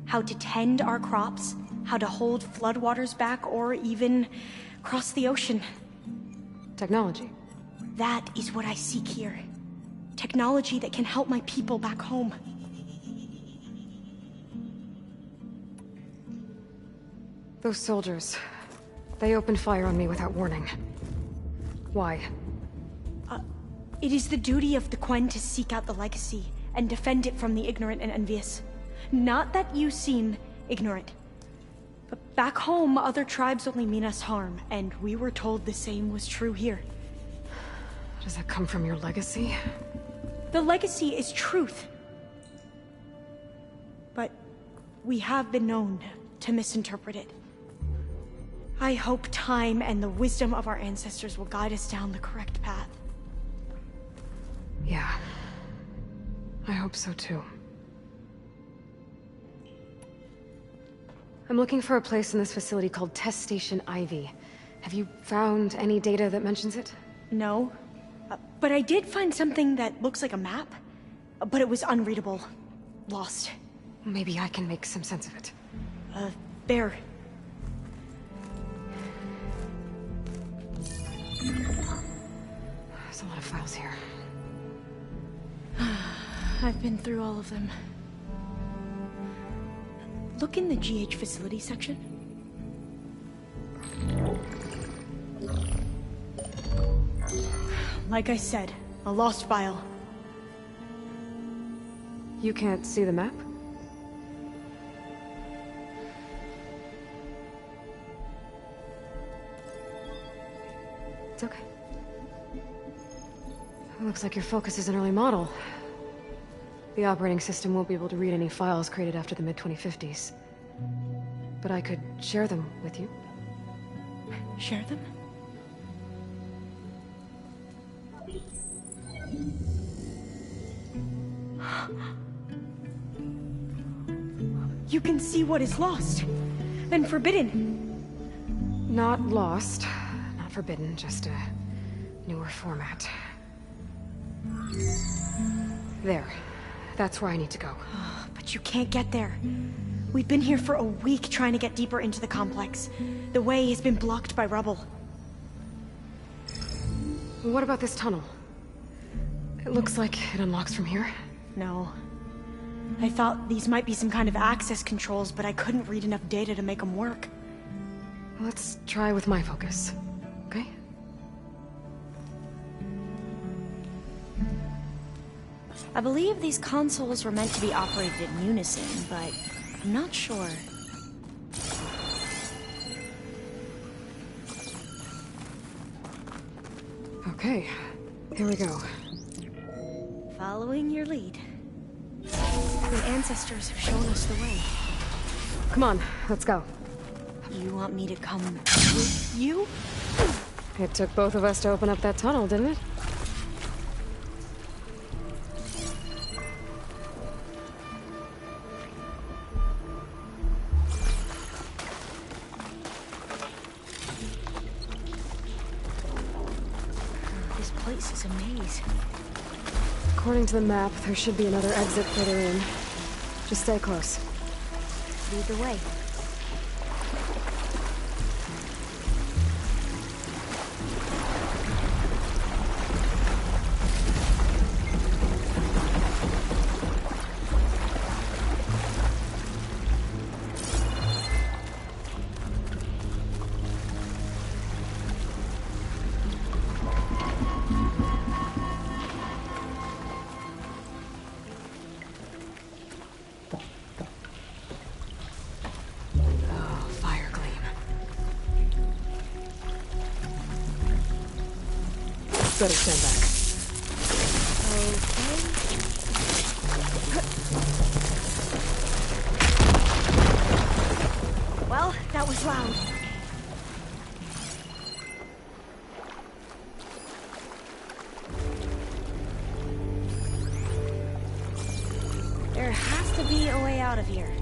How to tend our crops, how to hold floodwaters back, or even cross the ocean. Technology. That is what I seek here. Technology that can help my people back home. Those soldiers, they opened fire on me without warning. Why? It is the duty of the Quen to seek out the legacy and defend it from the ignorant and envious. Not that you seem ignorant. But back home, other tribes only mean us harm, and we were told the same was true here. Does that come from your legacy? The legacy is truth. But we have been known to misinterpret it. I hope time and the wisdom of our ancestors will guide us down the correct path. Yeah. I hope so too. I'm looking for a place in this facility called Test Station Ivy. Have you found any data that mentions it? No. But I did find something that looks like a map. But it was unreadable. Lost. Maybe I can make some sense of it. Bear. There's a lot of files here. I've been through all of them. Look in the GH facility section. Like I said, a lost file. You can't see the map? It's okay. It looks like your focus is an early model. The operating system won't be able to read any files created after the mid-2050s. But I could share them with you. Share them? You can see what is lost. Then forbidden. Not lost. Not forbidden, just a newer format. There. That's where I need to go. But you can't get there. We've been here for a week trying to get deeper into the complex. The way has been blocked by rubble. What about this tunnel? It looks like it unlocks from here. No. I thought these might be some kind of access controls, but I couldn't read enough data to make them work. Let's try with my focus, okay? I believe these consoles were meant to be operated in unison, but I'm not sure. Okay, here we go. Following your lead. The ancestors have shown us the way. Come on, let's go. You want me to come with you? It took both of us to open up that tunnel, didn't it? This place is a maze. According to the map, there should be another exit further in. Just stay close. Lead the way. Better stand back. Okay. Well, that was loud. There has to be a way out of here.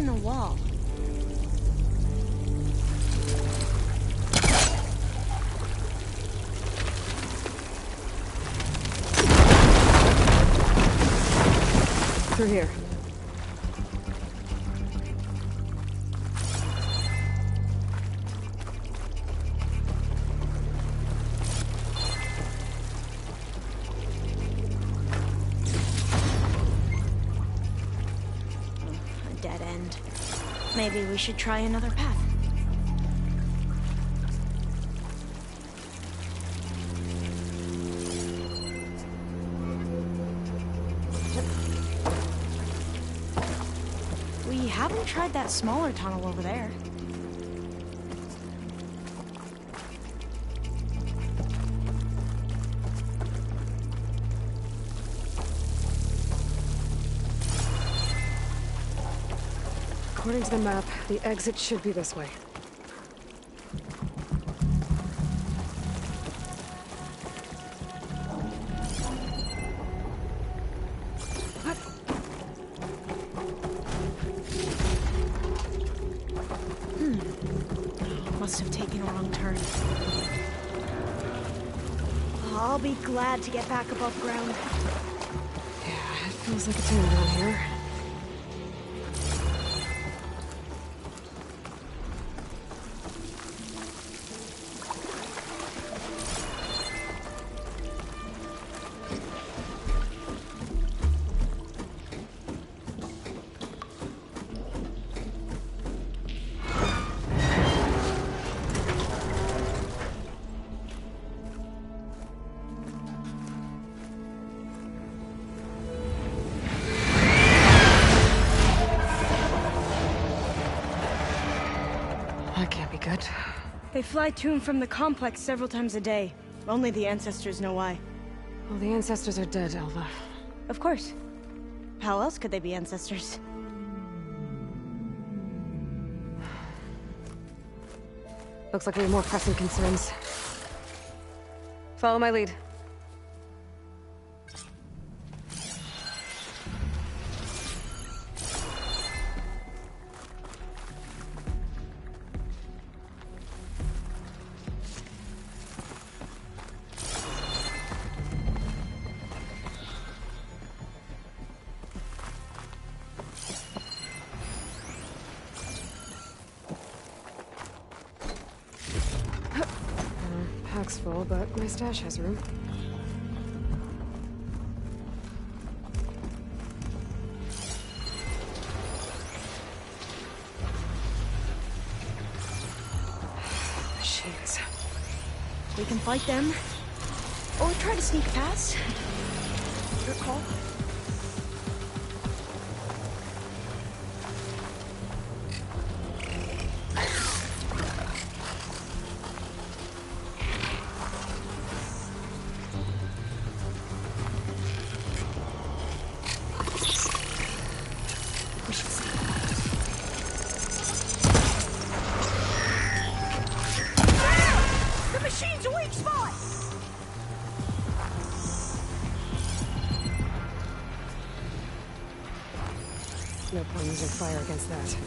the wall. Through here. A dead end. Maybe we should try another path. We haven't tried that smaller tunnel over there. According to the map, the exit should be this way. Must have taken a wrong turn. I'll be glad to get back above ground. Yeah, it feels like a tomb down here. That can't be good. They fly to and from the complex several times a day. Only the ancestors know why. Well, the ancestors are dead, Elva. Of course. How else could they be ancestors? Looks like we have more pressing concerns. Follow my lead. Pack's full, but my stash has room. Machines. We can fight them, or try to sneak past. Your call. The machine's a weak spot! No point using fire against that.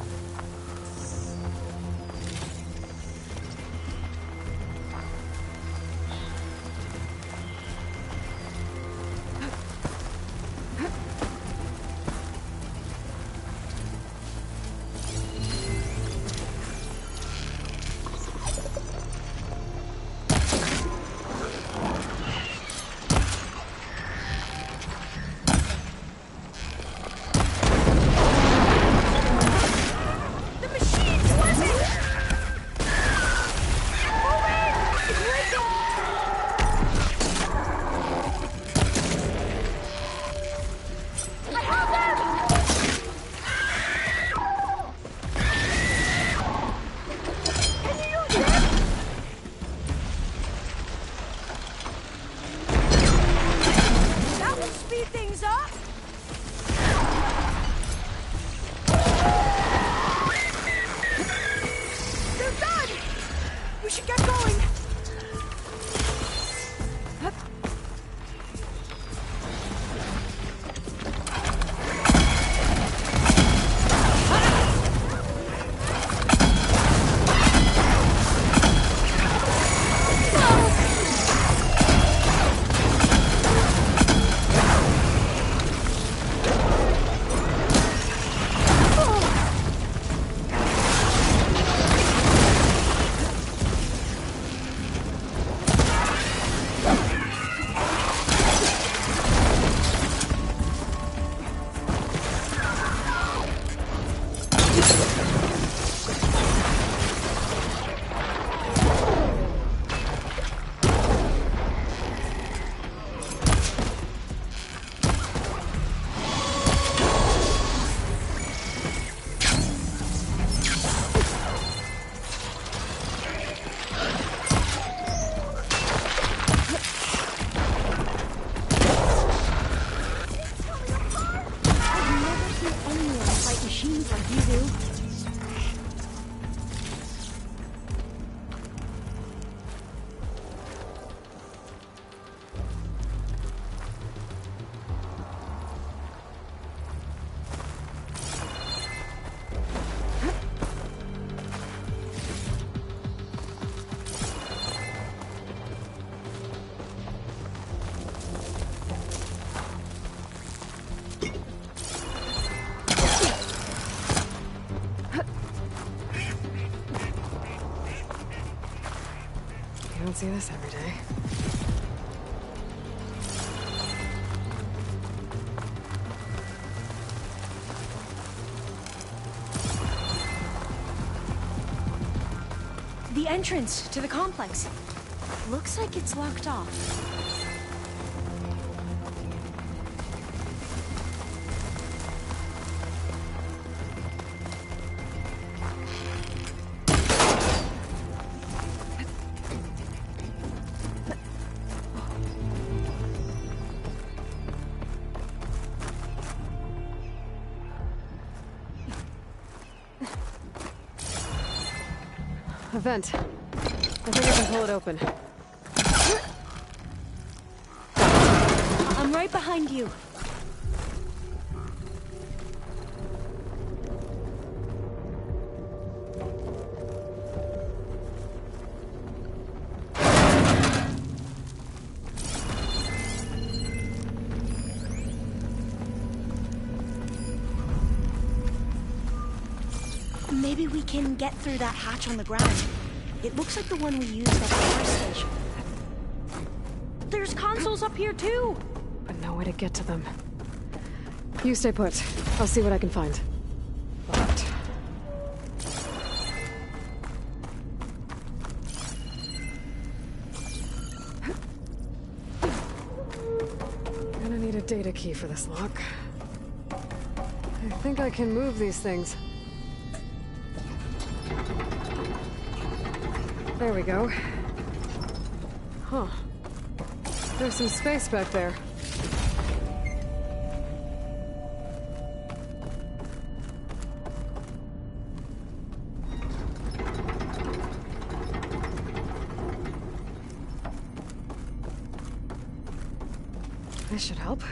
machines like you do. You don't see this every day. The entrance to the complex. Looks like it's locked off. A vent. I think I can pull it open. I'm right behind you. Maybe we can get through that hatch on the ground. It looks like the one we used at the first station. There's consoles up here too! But no way to get to them. You stay put. I'll see what I can find. But... gonna need a data key for this lock. I think I can move these things. There we go. Huh. There's some space back there. This should help.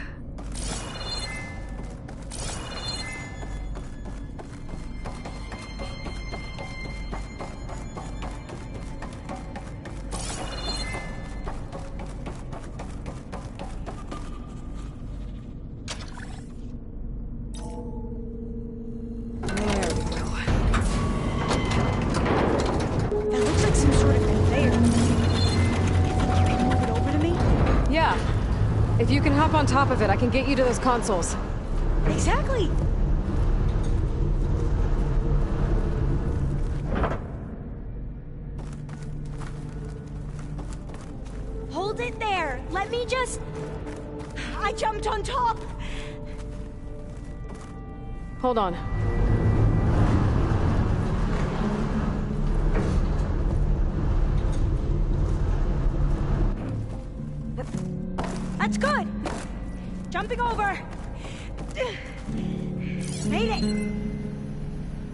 If you can hop on top of it, I can get you to those consoles. Exactly! Hold it there! Let me just... I jumped on top! Hold on. That's good! Jumping over! Made it!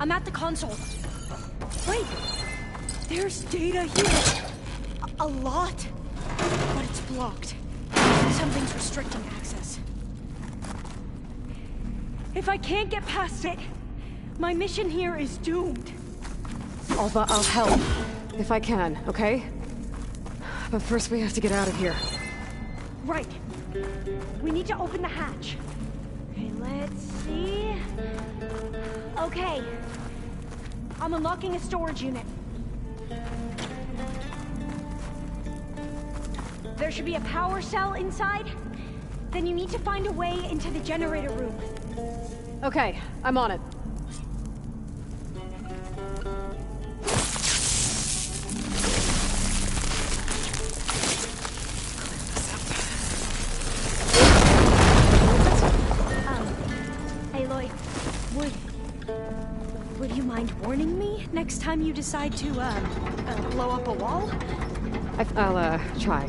I'm at the console. Wait! There's data here! A lot! But it's blocked. Something's restricting access. If I can't get past it, my mission here is doomed. I'll help. If I can, okay? But first we have to get out of here. Right. We need to open the hatch. Okay, let's see... Okay. I'm unlocking a storage unit. There should be a power cell inside. Then you need to find a way into the generator room. Okay, I'm on it. Would you mind warning me next time you decide to, blow up a wall? I'll try.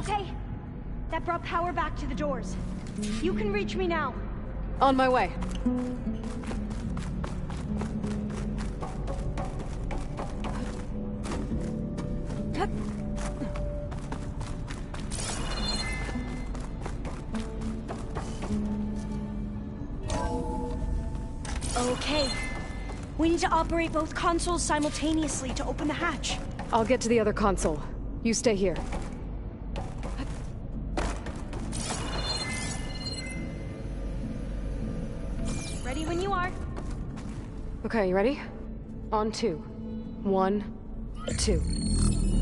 Okay. That brought power back to the doors. You can reach me now. On my way. Okay. We need to operate both consoles simultaneously to open the hatch. I'll get to the other console. You stay here. Ready when you are. Okay, you ready? On 2. 1, 2.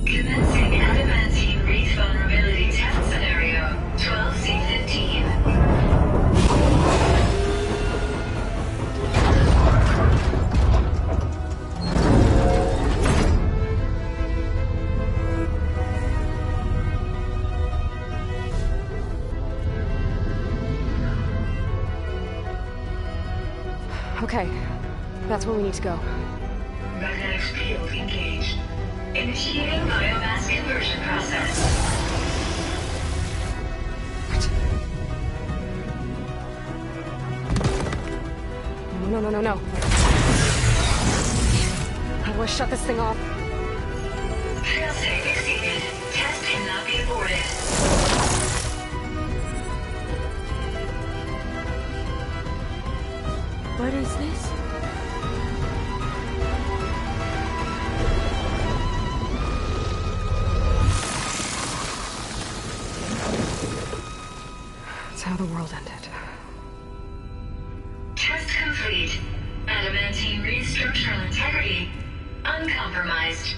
Commencing adamantine reach vulnerability test scenario 12C15. Okay, that's where we need to go. Magnetic field engaged. Initiating biomass conversion process. No. How do I shut this thing off? Failsafe exceeded. Test cannot be aborted. What is this? That's how the world ended. Test complete. Adamantine reed structural integrity uncompromised.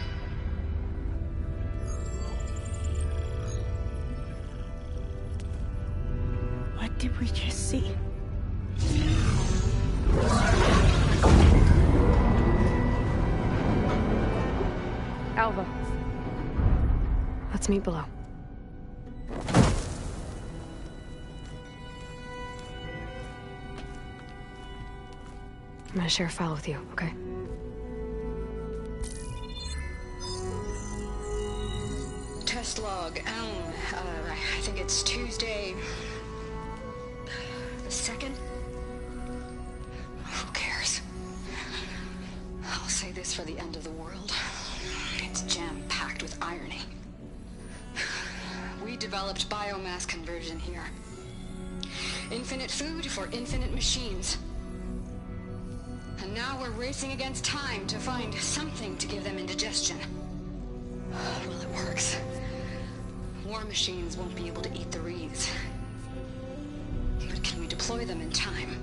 What did we just see? Alva. Let's meet below. I'm gonna share a file with you, okay? Test log, I think it's Tuesday the 2nd? Who cares? I'll say this for the end of the world. It's jam-packed with irony. We developed biomass conversion here. Infinite food for infinite machines. And now we're racing against time to find something to give them indigestion. Well, it works. War machines won't be able to eat the reeds. But can we deploy them in time?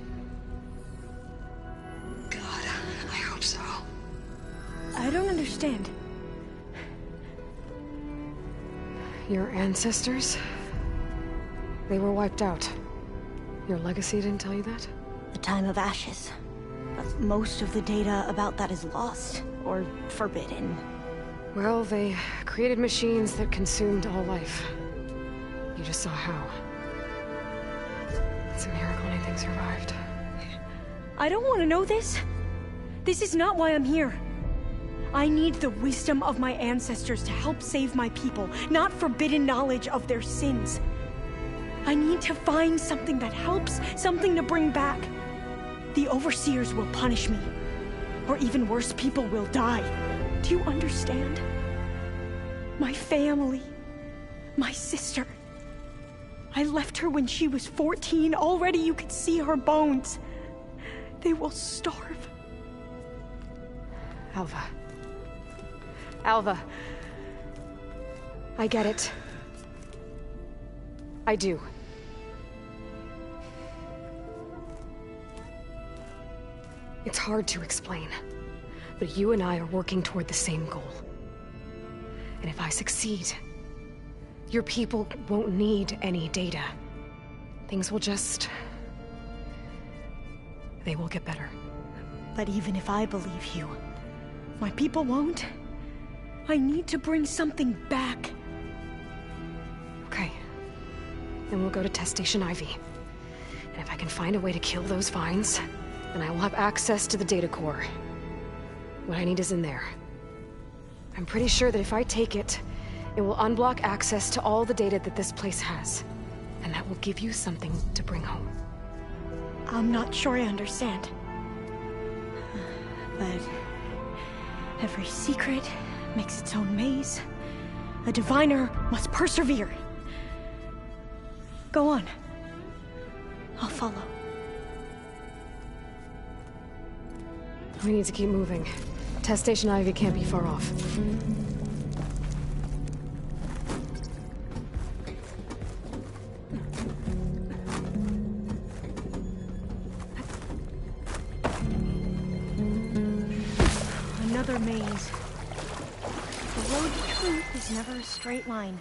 God, I hope so. I don't understand. Your ancestors? They were wiped out. Your legacy didn't tell you that? The time of ashes. But most of the data about that is lost, or forbidden. Well, they created machines that consumed all life. You just saw how. It's a miracle anything survived. I don't want to know this. This is not why I'm here. I need the wisdom of my ancestors to help save my people, not forbidden knowledge of their sins. I need to find something that helps, something to bring back. The overseers will punish me. Or even worse, people will die. Do you understand? My family. My sister. I left her when she was 14. Already you could see her bones. They will starve. Alva. Alva. I get it. I do. It's hard to explain, but you and I are working toward the same goal. And if I succeed, your people won't need any data. Things will just... they will get better. But even if I believe you, my people won't. I need to bring something back. Okay. Then we'll go to Test Station Ivy. And if I can find a way to kill those vines, then I will have access to the data core. What I need is in there. I'm pretty sure that if I take it It will unblock access to all the data that this place has. And that will give you something to bring home. I'm not sure I understand. But every secret makes its own maze. A diviner must persevere. Go on. I'll follow. We need to keep moving. Test Station Ivy can't be far off. Another maze. The road to truth is never a straight line.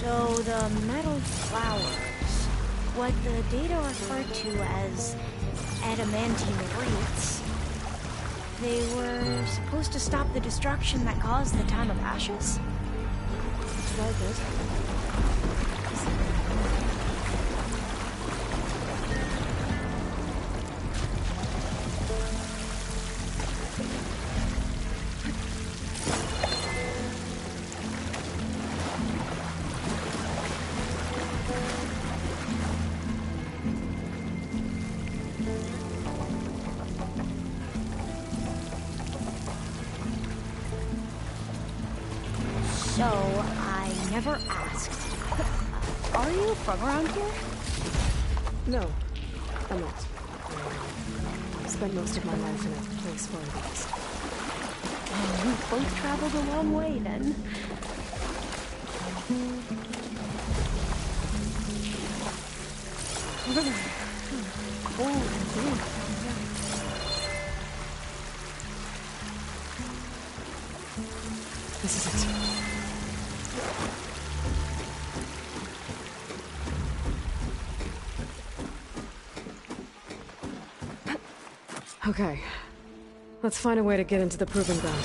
So the metal flowers, what the data referred to as adamantine wreaths, they were supposed to stop the destruction that caused the Time of Ashes? That's what I did. So, I never asked. Are you from around here? No, I'm not. I've spent most of my life in a place far west. Oh, we both traveled a long way then. This is it. Okay. Let's find a way to get into the proving ground.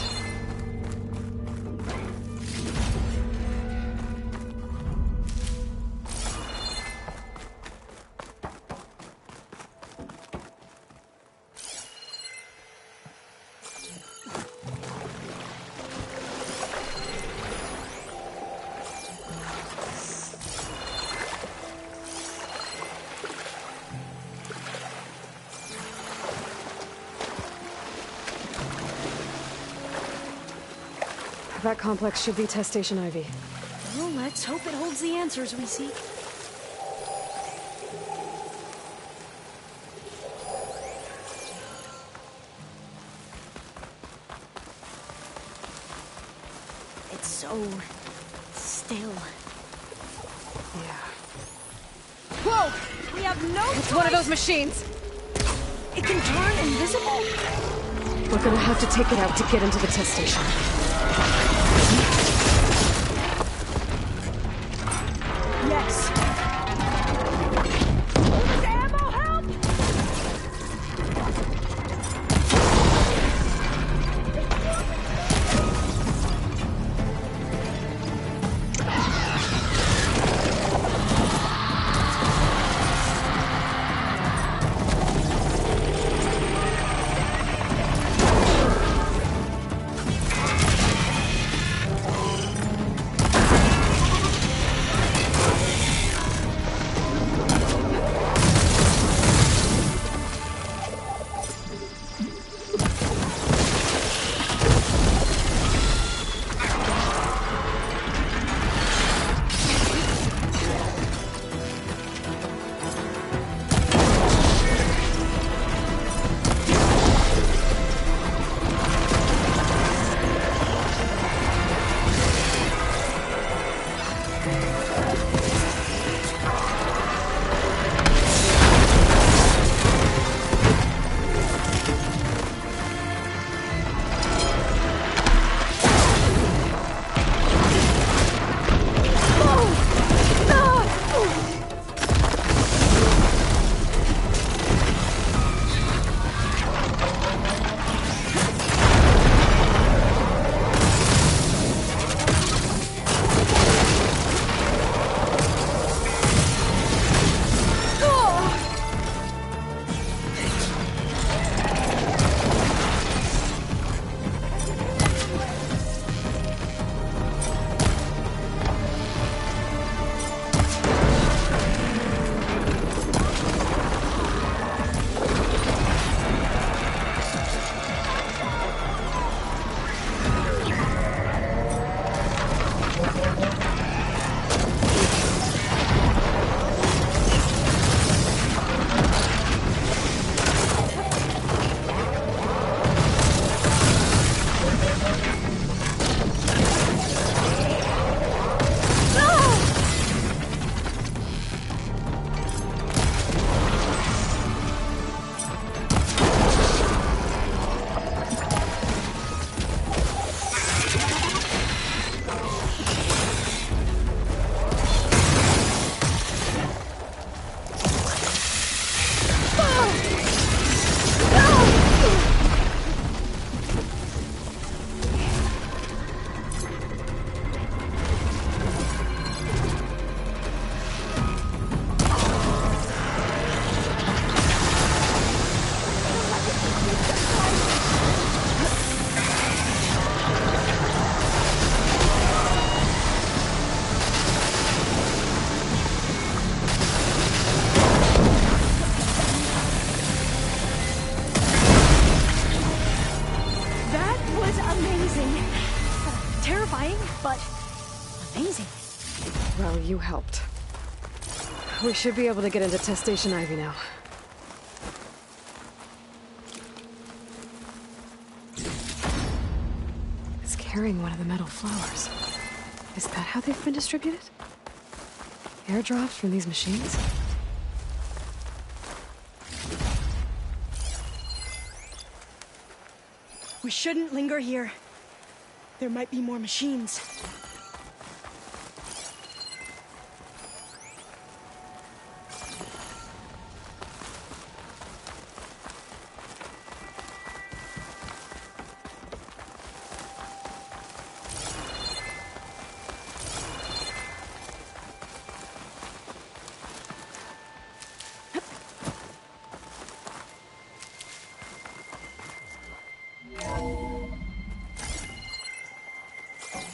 That complex should be Test Station Ivy. Well, let's hope it holds the answers we seek. It's so still. Yeah. Whoa! We have no It's one of those machines! It can turn invisible? We're gonna have to take it out to get into the test station. Yes. Ammo, help! amazing. Well, you helped. We should be able to get into Test Station Ivy now. It's carrying one of the metal flowers. Is that how they've been distributed? Airdrops from these machines? We shouldn't linger here. There might be more machines.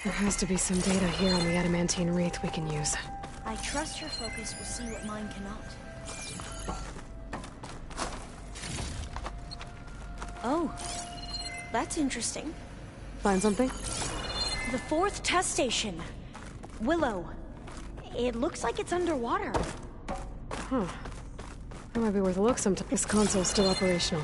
There has to be some data here on the adamantine wreath we can use. I trust your focus will see what mine cannot. Oh, that's interesting. Find something? The 4th test station. Willow. It looks like it's underwater. Huh. That might be worth a look sometime. This console's still operational.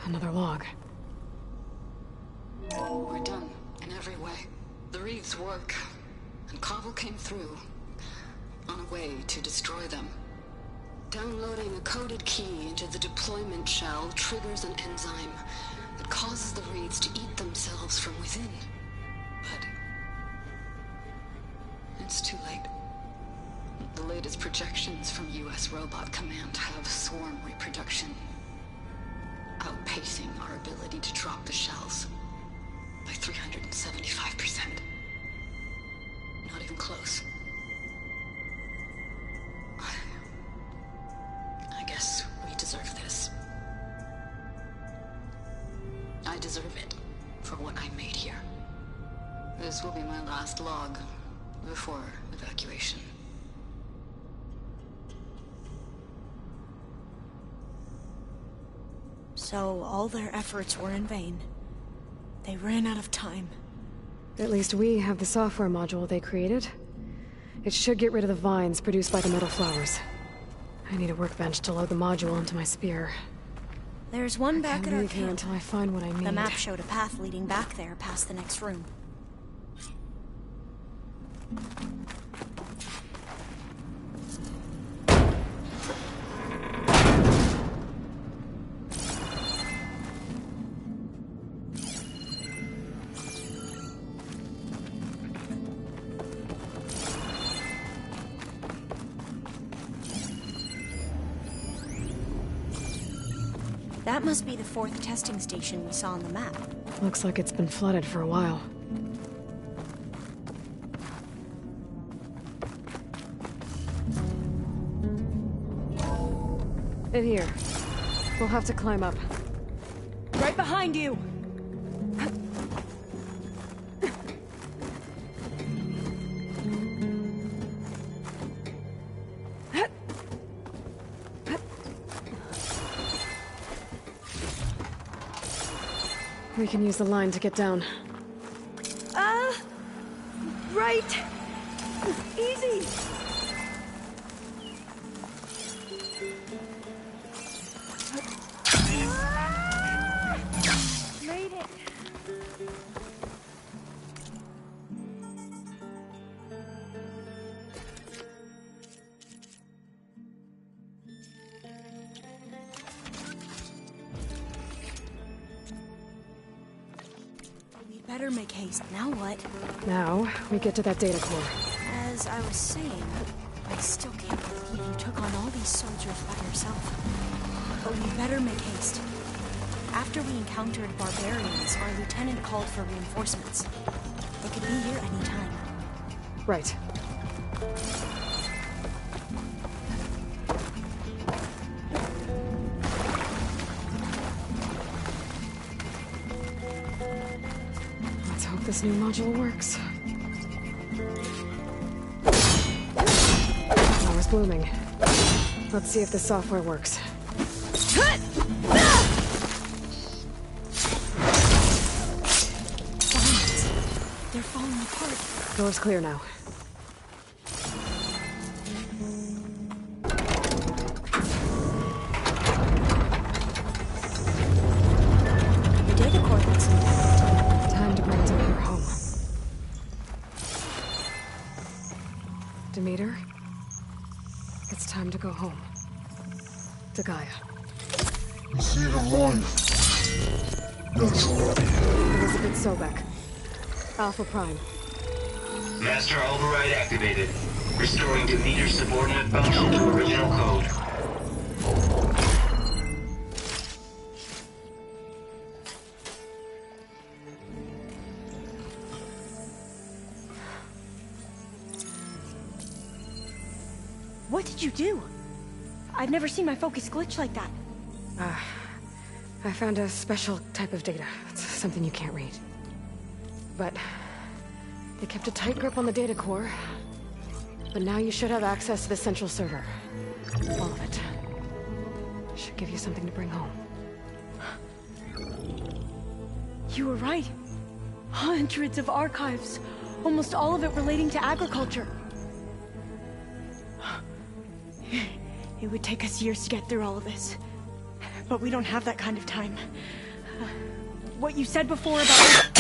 Another log. We're done, in every way. The wreaths work, and Cobble came through, on a way to destroy them. Downloading a coded key into the deployment shell triggers an enzyme that causes the wreaths to eat themselves from within. But it's too late. The latest projections from U.S. Robot Command have swarm reproduction outpacing our ability to drop the shells by 375%. Not even close. I guess we deserve this. I deserve it for what I made here. This will be my last log before evacuation. So all their efforts were in vain. They ran out of time. At least we have the software module they created. It should get rid of the vines produced by the metal flowers. I need a workbench to load the module into my spear. There's one back at our leave here camp. until I find what I need. The map showed a path leading back there past the next room. That must be the 4th testing station we saw on the map. Looks like it's been flooded for a while. In here. We'll have to climb up. Right behind you! We can use the line to get down. Right! Easy! Made it! Better make haste. Now what? Now, we get to that data core. As I was saying, I still can't believe you took on all these soldiers by yourself. But we better make haste. After we encountered barbarians, our lieutenant called for reinforcements. They could be here any time. Right. Let's hope this new module works. Flower's blooming. Let's see if the software works. They're falling apart. Door's clear now. The data core looks intact. Time to bring Demeter home. Demeter? It's time to go home. To Gaia. Elizabeth Sobek. Alpha Prime. Master override activated. Restoring Demeter's subordinate function to original code. What did you do? I've never seen my focus glitch like that. I found a special type of data. It's something you can't read. But they kept a tight grip on the data core. But now you should have access to the central server. All of it. Should give you something to bring home. You were right. Hundreds of archives. Almost all of it relating to agriculture. It would take us years to get through all of this. But we don't have that kind of time. What you said before about...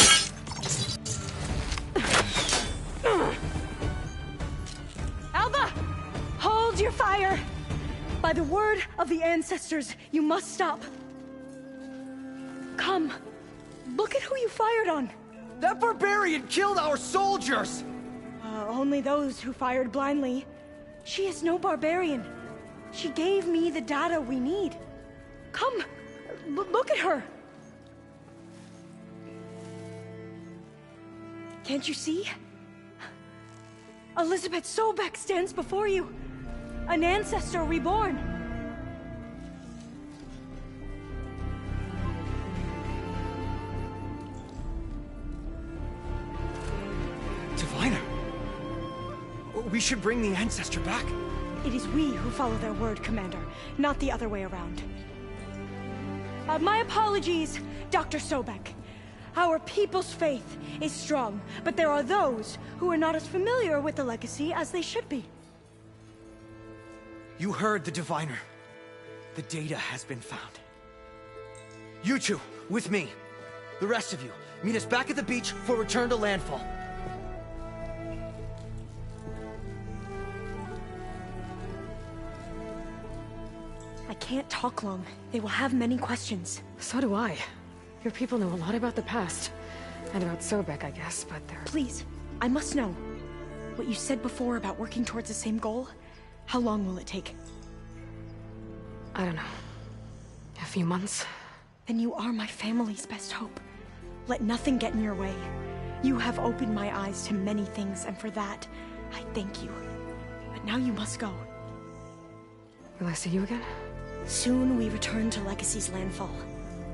Alba! Hold your fire! By the word of the ancestors, you must stop. Come. Look at who you fired on. That barbarian killed our soldiers! Only those who fired blindly. She is no barbarian. She gave me the data we need. Come, look at her. Can't you see? Elizabeth Sobek stands before you. An ancestor reborn. Diviner! We should bring the ancestor back. It is we who follow their word, Commander, not the other way around. My apologies, Dr. Sobek. Our people's faith is strong, but there are those who are not as familiar with the legacy as they should be. You heard the diviner. The data has been found. You two, with me. The rest of you, meet us back at the beach for return to landfall. I can't talk long. They will have many questions. So do I. Your people know a lot about the past. And about Sobek, I guess, but they're... Please, I must know. What you said before about working towards the same goal, how long will it take? I don't know. A few months? Then you are my family's best hope. Let nothing get in your way. You have opened my eyes to many things, and for that, I thank you. But now you must go. Will I see you again? Soon we return to Legacy's landfall.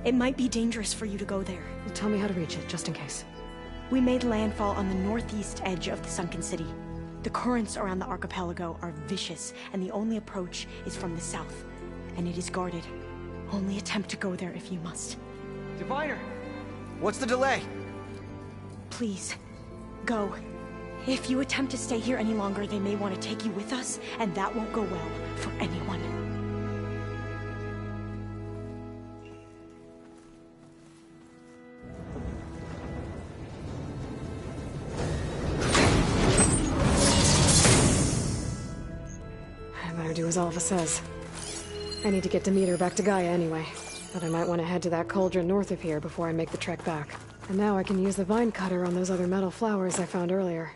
It might be dangerous for you to go there. Well, tell me how to reach it, just in case. We made landfall on the northeast edge of the sunken city. The currents around the archipelago are vicious, and the only approach is from the south. And it is guarded. Only attempt to go there if you must. Diviner! What's the delay? Please, go. If you attempt to stay here any longer, they may want to take you with us, and that won't go well for anyone. I better do as Alva says. I need to get Demeter back to Gaia anyway. But I might want to head to that cauldron north of here before I make the trek back. And now I can use the vine cutter on those other metal flowers I found earlier.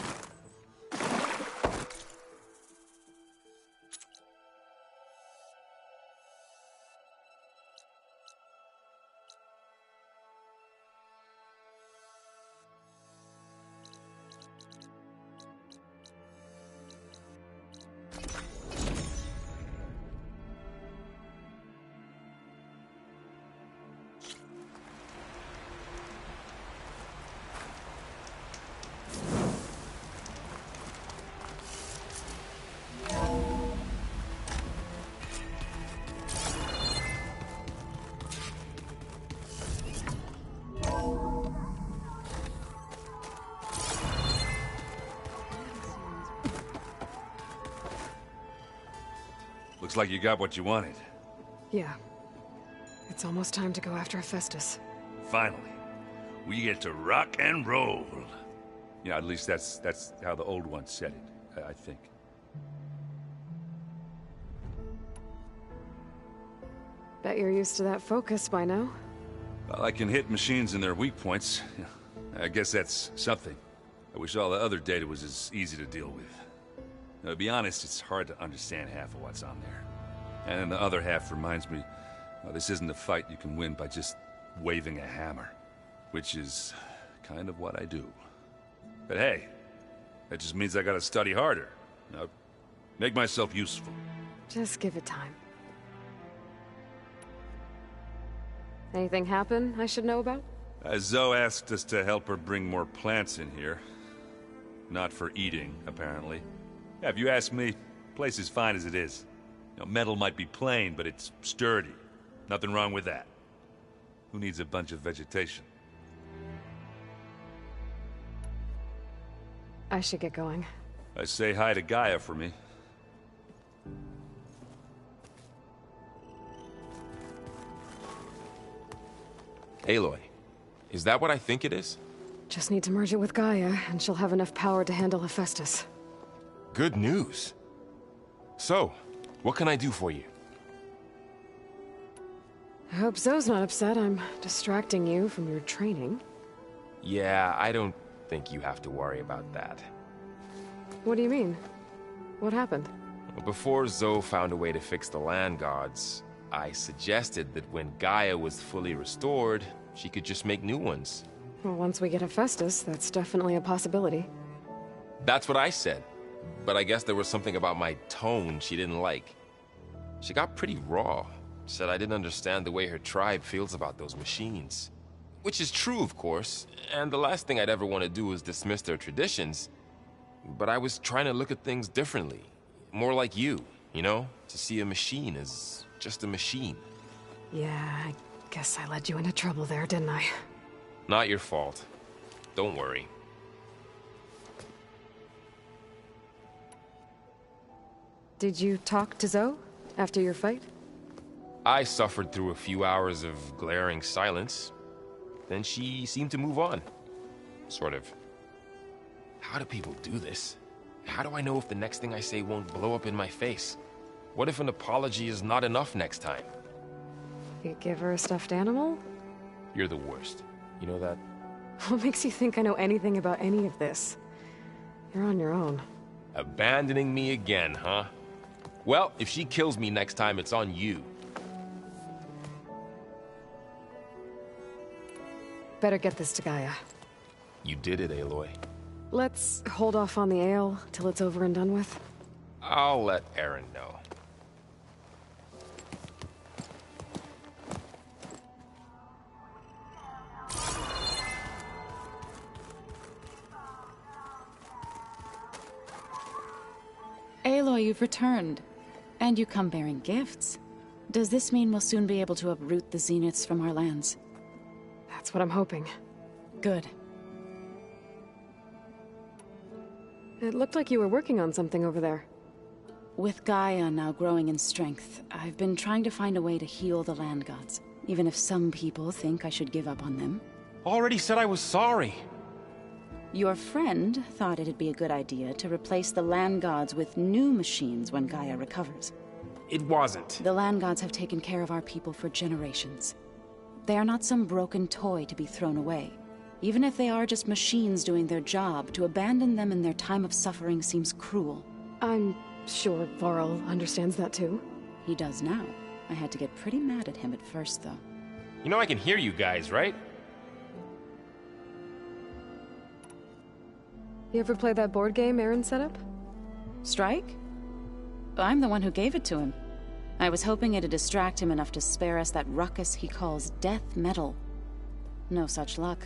Looks like you got what you wanted. Yeah. It's almost time to go after Hephaestus. Finally. We get to rock and roll. Yeah, at least that's how the old one said it, I think. Bet you're used to that focus by now. Well, I can hit machines in their weak points. I guess that's something. I wish all the other data was as easy to deal with. Now, to be honest, it's hard to understand half of what's on there. And then the other half reminds me, well, this isn't a fight you can win by just waving a hammer. Which is kind of what I do. But hey, that just means I gotta study harder. Now, make myself useful. Just give it time. Anything happen I should know about? Zoe asked us to help her bring more plants in here. Not for eating, apparently. Yeah, if you ask me, the place is fine as it is. You know, metal might be plain, but it's sturdy. Nothing wrong with that. Who needs a bunch of vegetation? I should get going. Say hi to Gaia for me. Aloy, is that what I think it is? Just need to merge it with Gaia, and she'll have enough power to handle Hephaestus. Good news. So, what can I do for you? I hope Zoe's not upset I'm distracting you from your training. Yeah, I don't think you have to worry about that. What do you mean? What happened? Before Zoe found a way to fix the land gods, I suggested that when Gaia was fully restored, she could just make new ones. Well, once we get Hephaestus, that's definitely a possibility. That's what I said. But I guess there was something about my tone she didn't like. She got pretty raw. Said I didn't understand the way her tribe feels about those machines. Which is true, of course, and the last thing I'd ever want to do is dismiss their traditions. But I was trying to look at things differently. More like you know? To see a machine as just a machine. Yeah, I guess I led you into trouble there, didn't I? Not your fault. Don't worry. Did you talk to Zoe after your fight? I suffered through a few hours of glaring silence. Then she seemed to move on. Sort of. How do people do this? How do I know if the next thing I say won't blow up in my face? What if an apology is not enough next time? You give her a stuffed animal? You're the worst. You know that? What makes you think I know anything about any of this? You're on your own. Abandoning me again, huh? Well, if she kills me next time, it's on you. Better get this to Gaia. You did it, Aloy. Let's hold off on the ale till it's over and done with. I'll let Aaron know. Aloy, you've returned. And you come bearing gifts. Does this mean we'll soon be able to uproot the Zeniths from our lands? That's what I'm hoping. Good. It looked like you were working on something over there. With Gaia now growing in strength, I've been trying to find a way to heal the land gods, even if some people think I should give up on them. Already said I was sorry. Your friend thought it'd be a good idea to replace the land gods with new machines when Gaia recovers. It wasn't. The land gods have taken care of our people for generations. They are not some broken toy to be thrown away. Even if they are just machines doing their job, to abandon them in their time of suffering seems cruel. I'm sure Varl understands that too. He does now. I had to get pretty mad at him at first, though. You know I can hear you guys, right? You ever play that board game Aaron set up? Strike? I'm the one who gave it to him. I was hoping it'd distract him enough to spare us that ruckus he calls death metal. No such luck.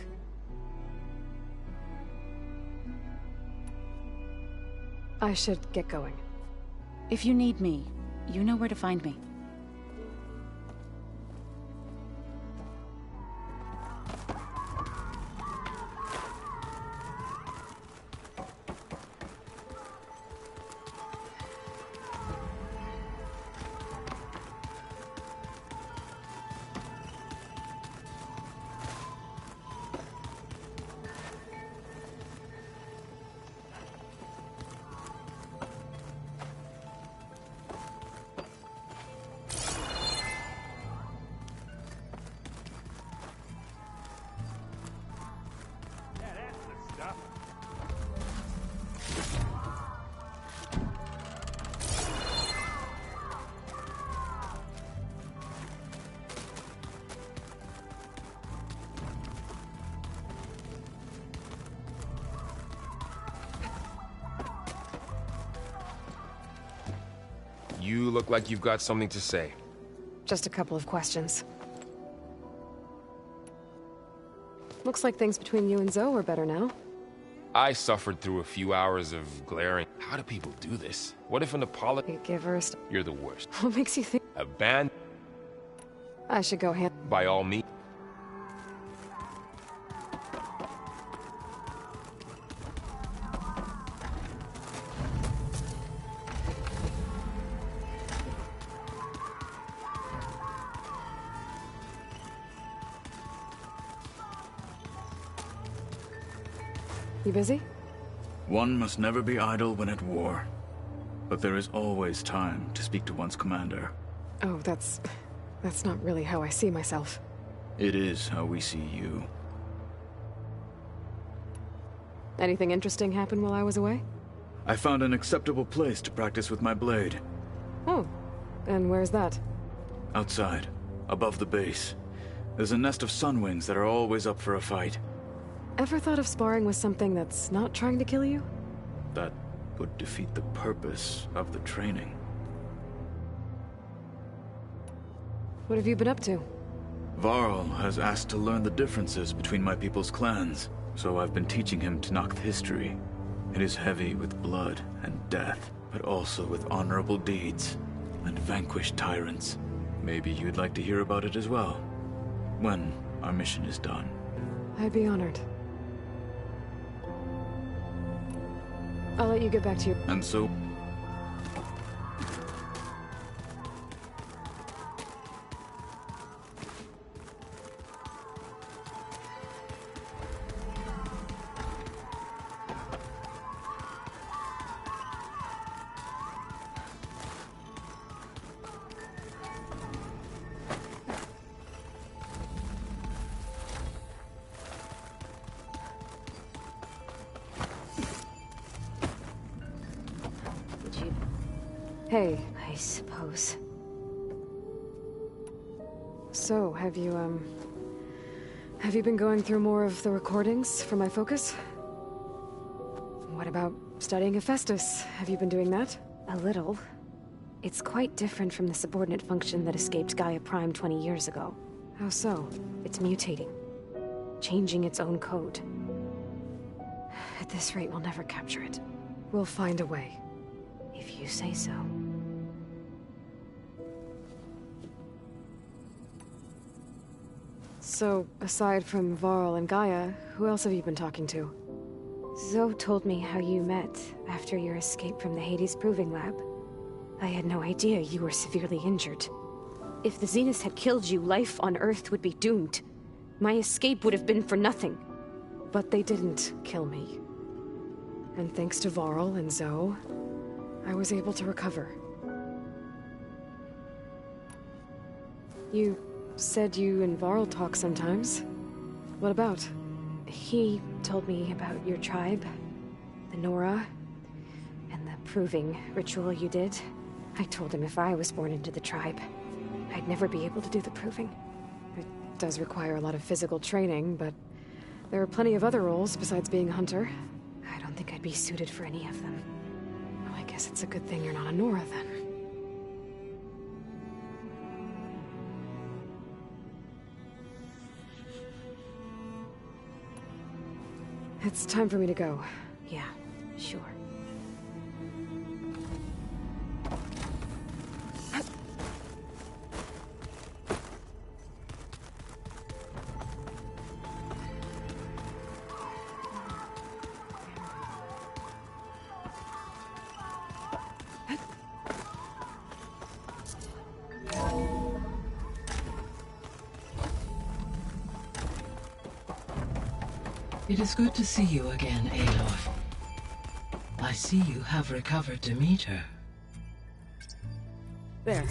I should get going. If you need me, you know where to find me. You look like you've got something to say. Just a couple of questions. Looks like things between you and Zoe are better now. I suffered through a few hours of glaring. How do people do this? What if an apology? Give her a You're the worst. What makes you think? I should go hand. By all means. You busy? One must never be idle when at war. But there is always time to speak to one's commander. Oh, that's not really how I see myself. It is how we see you. Anything interesting happen while I was away? I found an acceptable place to practice with my blade. Oh, and where's that? Outside, above the base. There's a nest of sunwings that are always up for a fight. Ever thought of sparring with something that's not trying to kill you? That would defeat the purpose of the training. What have you been up to? Varl has asked to learn the differences between my people's clans, so I've been teaching him Tenakth history. It is heavy with blood and death, but also with honorable deeds and vanquished tyrants. Maybe you'd like to hear about it as well, when our mission is done. I'd be honored. I'll let you get back to your... And so... Hey. I suppose. So, have you been going through more of the recordings for my focus? What about studying Hephaestus? Have you been doing that? A little. It's quite different from the subordinate function that escaped Gaia Prime 20 years ago. How so? It's mutating. Changing its own code. At this rate, we'll never capture it. We'll find a way. If you say so. So, aside from Varl and Gaia, who else have you been talking to? Zoe told me how you met after your escape from the Hades Proving Lab. I had no idea you were severely injured. If the Zeniths had killed you, life on Earth would be doomed. My escape would have been for nothing. But they didn't kill me. And thanks to Varl and Zoe, I was able to recover. You said you and Varl talk sometimes. What about? He told me about your tribe, the Nora, and the proving ritual you did. I told him if I was born into the tribe, I'd never be able to do the proving. It does require a lot of physical training, but there are plenty of other roles besides being a hunter. I don't think I'd be suited for any of them. Well, I guess it's a good thing you're not a Nora, then. It's time for me to go. Yeah, sure. It is good to see you again, Aloy. I see you have recovered Demeter. There.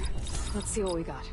Let's see what we got.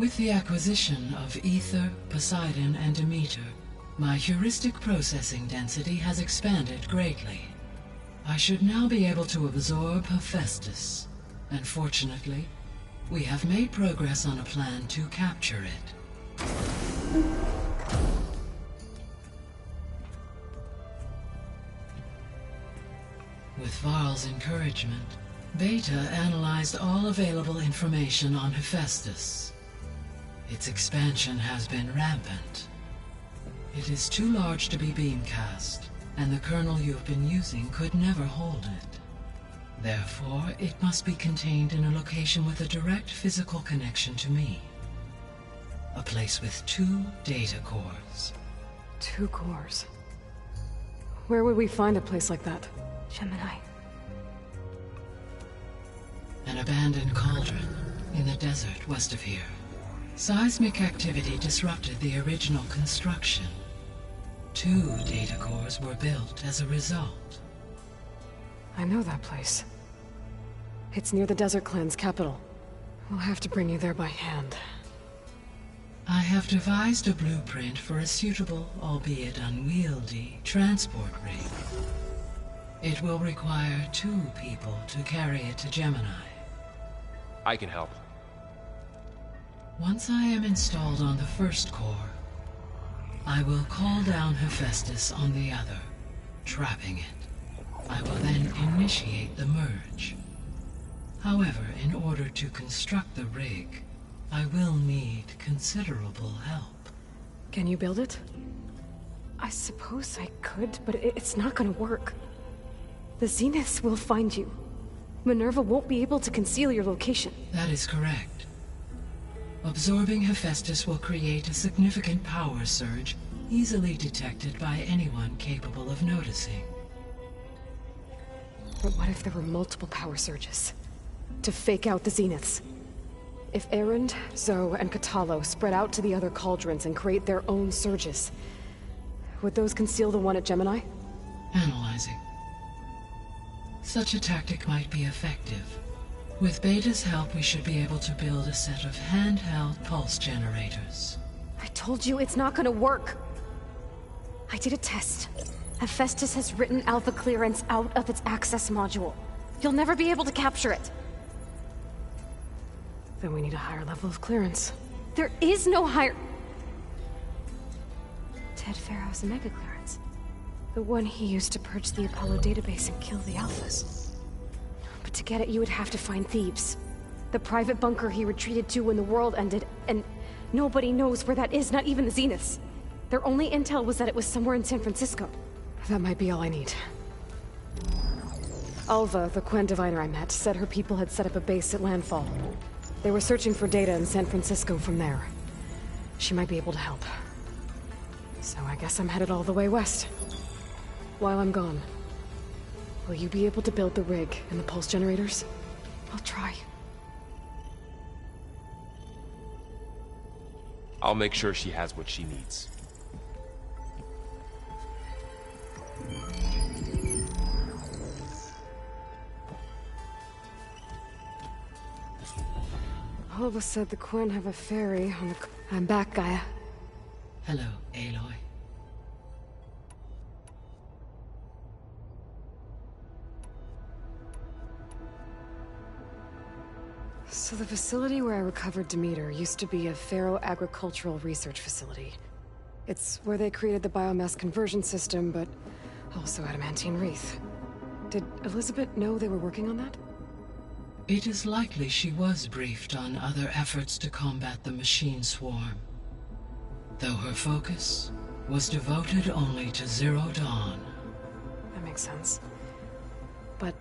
With the acquisition of Ether, Poseidon, and Demeter, my heuristic processing density has expanded greatly. I should now be able to absorb Hephaestus, and fortunately, we have made progress on a plan to capture it. With Varl's encouragement, Beta analyzed all available information on Hephaestus. Its expansion has been rampant. It is too large to be beamcast, and the kernel you have been using could never hold it. Therefore, it must be contained in a location with a direct physical connection to me. A place with 2 data cores. 2 cores? Where would we find a place like that? Gemini. An abandoned cauldron in the desert west of here. Seismic activity disrupted the original construction. 2 data cores were built as a result. I know that place. It's near the Desert Clan's capital. We'll have to bring you there by hand. I have devised a blueprint for a suitable, albeit unwieldy, transport rig. It will require 2 people to carry it to Gemini. I can help. Once I am installed on the first core, I will call down Hephaestus on the other, trapping it. I will then initiate the merge. However, in order to construct the rig, I will need considerable help. Can you build it? I suppose I could, but it's not gonna work. The Zeniths will find you. Minerva won't be able to conceal your location. That is correct. Absorbing Hephaestus will create a significant power surge, easily detected by anyone capable of noticing. But what if there were multiple power surges? To fake out the Zeniths? If Erend, Zoe, and Katalo spread out to the other cauldrons and create their own surges, would those conceal the one at Gemini? Analyzing. Such a tactic might be effective. With Beta's help, we should be able to build a set of handheld pulse generators. I told you it's not gonna work. I did a test. Hephaestus has written Alpha clearance out of its access module. You'll never be able to capture it. Then we need a higher level of clearance. There is no higher... Ted Pharaoh's mega clearance. The one he used to purge the Apollo database and kill the Alphas. But to get it, you would have to find Thebes. The private bunker he retreated to when the world ended, and nobody knows where that is, not even the Zeniths. Their only intel was that it was somewhere in San Francisco. That might be all I need. Alva, the Quen diviner I met, said her people had set up a base at landfall. They were searching for data in San Francisco from there. She might be able to help. So I guess I'm headed all the way west. While I'm gone, will you be able to build the rig and the pulse generators? I'll try. I'll make sure she has what she needs. Alva said the Quen have a ferry on the... I'm back, Gaia. Hello, Aloy. So the facility where I recovered Demeter used to be a Pharaoh agricultural research facility. It's where they created the biomass conversion system, but also adamantine wreath. Did Elizabeth know they were working on that? It is likely she was briefed on other efforts to combat the machine swarm, though her focus was devoted only to Zero Dawn. That makes sense. But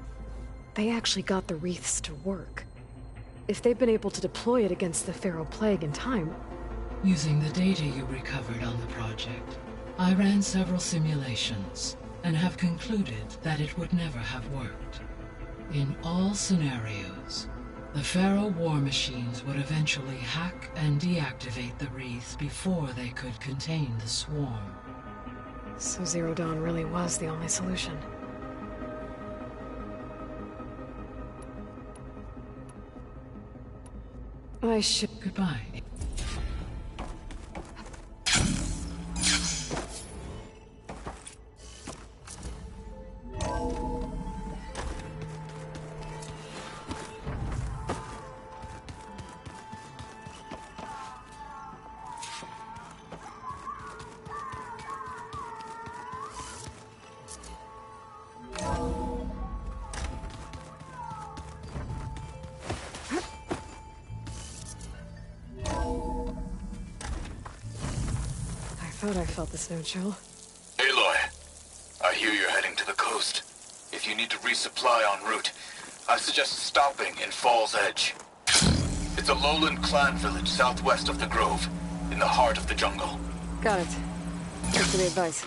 they actually got the wreaths to work. If they've been able to deploy it against the Pharaoh Plague in time... Using the data you recovered on the project, I ran several simulations and have concluded that it would never have worked. In all scenarios, the Pharaoh war machines would eventually hack and deactivate the wreath before they could contain the swarm. So Zero Dawn really was the only solution. I should... Goodbye. thought I felt the snow chill. Aloy, I hear you're heading to the coast. If you need to resupply en route, I suggest stopping in Fall's Edge. It's a lowland clan village southwest of the Grove, in the heart of the jungle. Got it. Thanks for the advice.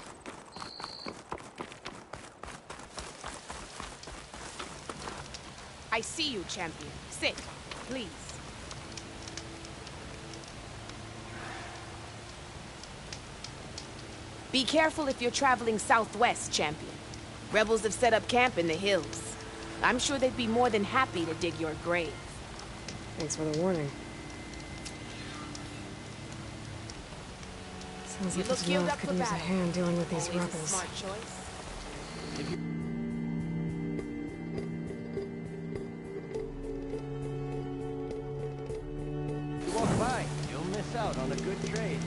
I see you, champion. Sit, please. Be careful if you're traveling southwest, champion. Rebels have set up camp in the hills. I'm sure they'd be more than happy to dig your grave. Thanks for the warning. Sounds like this North could use a hand dealing with these rebels. Smart choice. You walk by, you'll miss out on a good trade.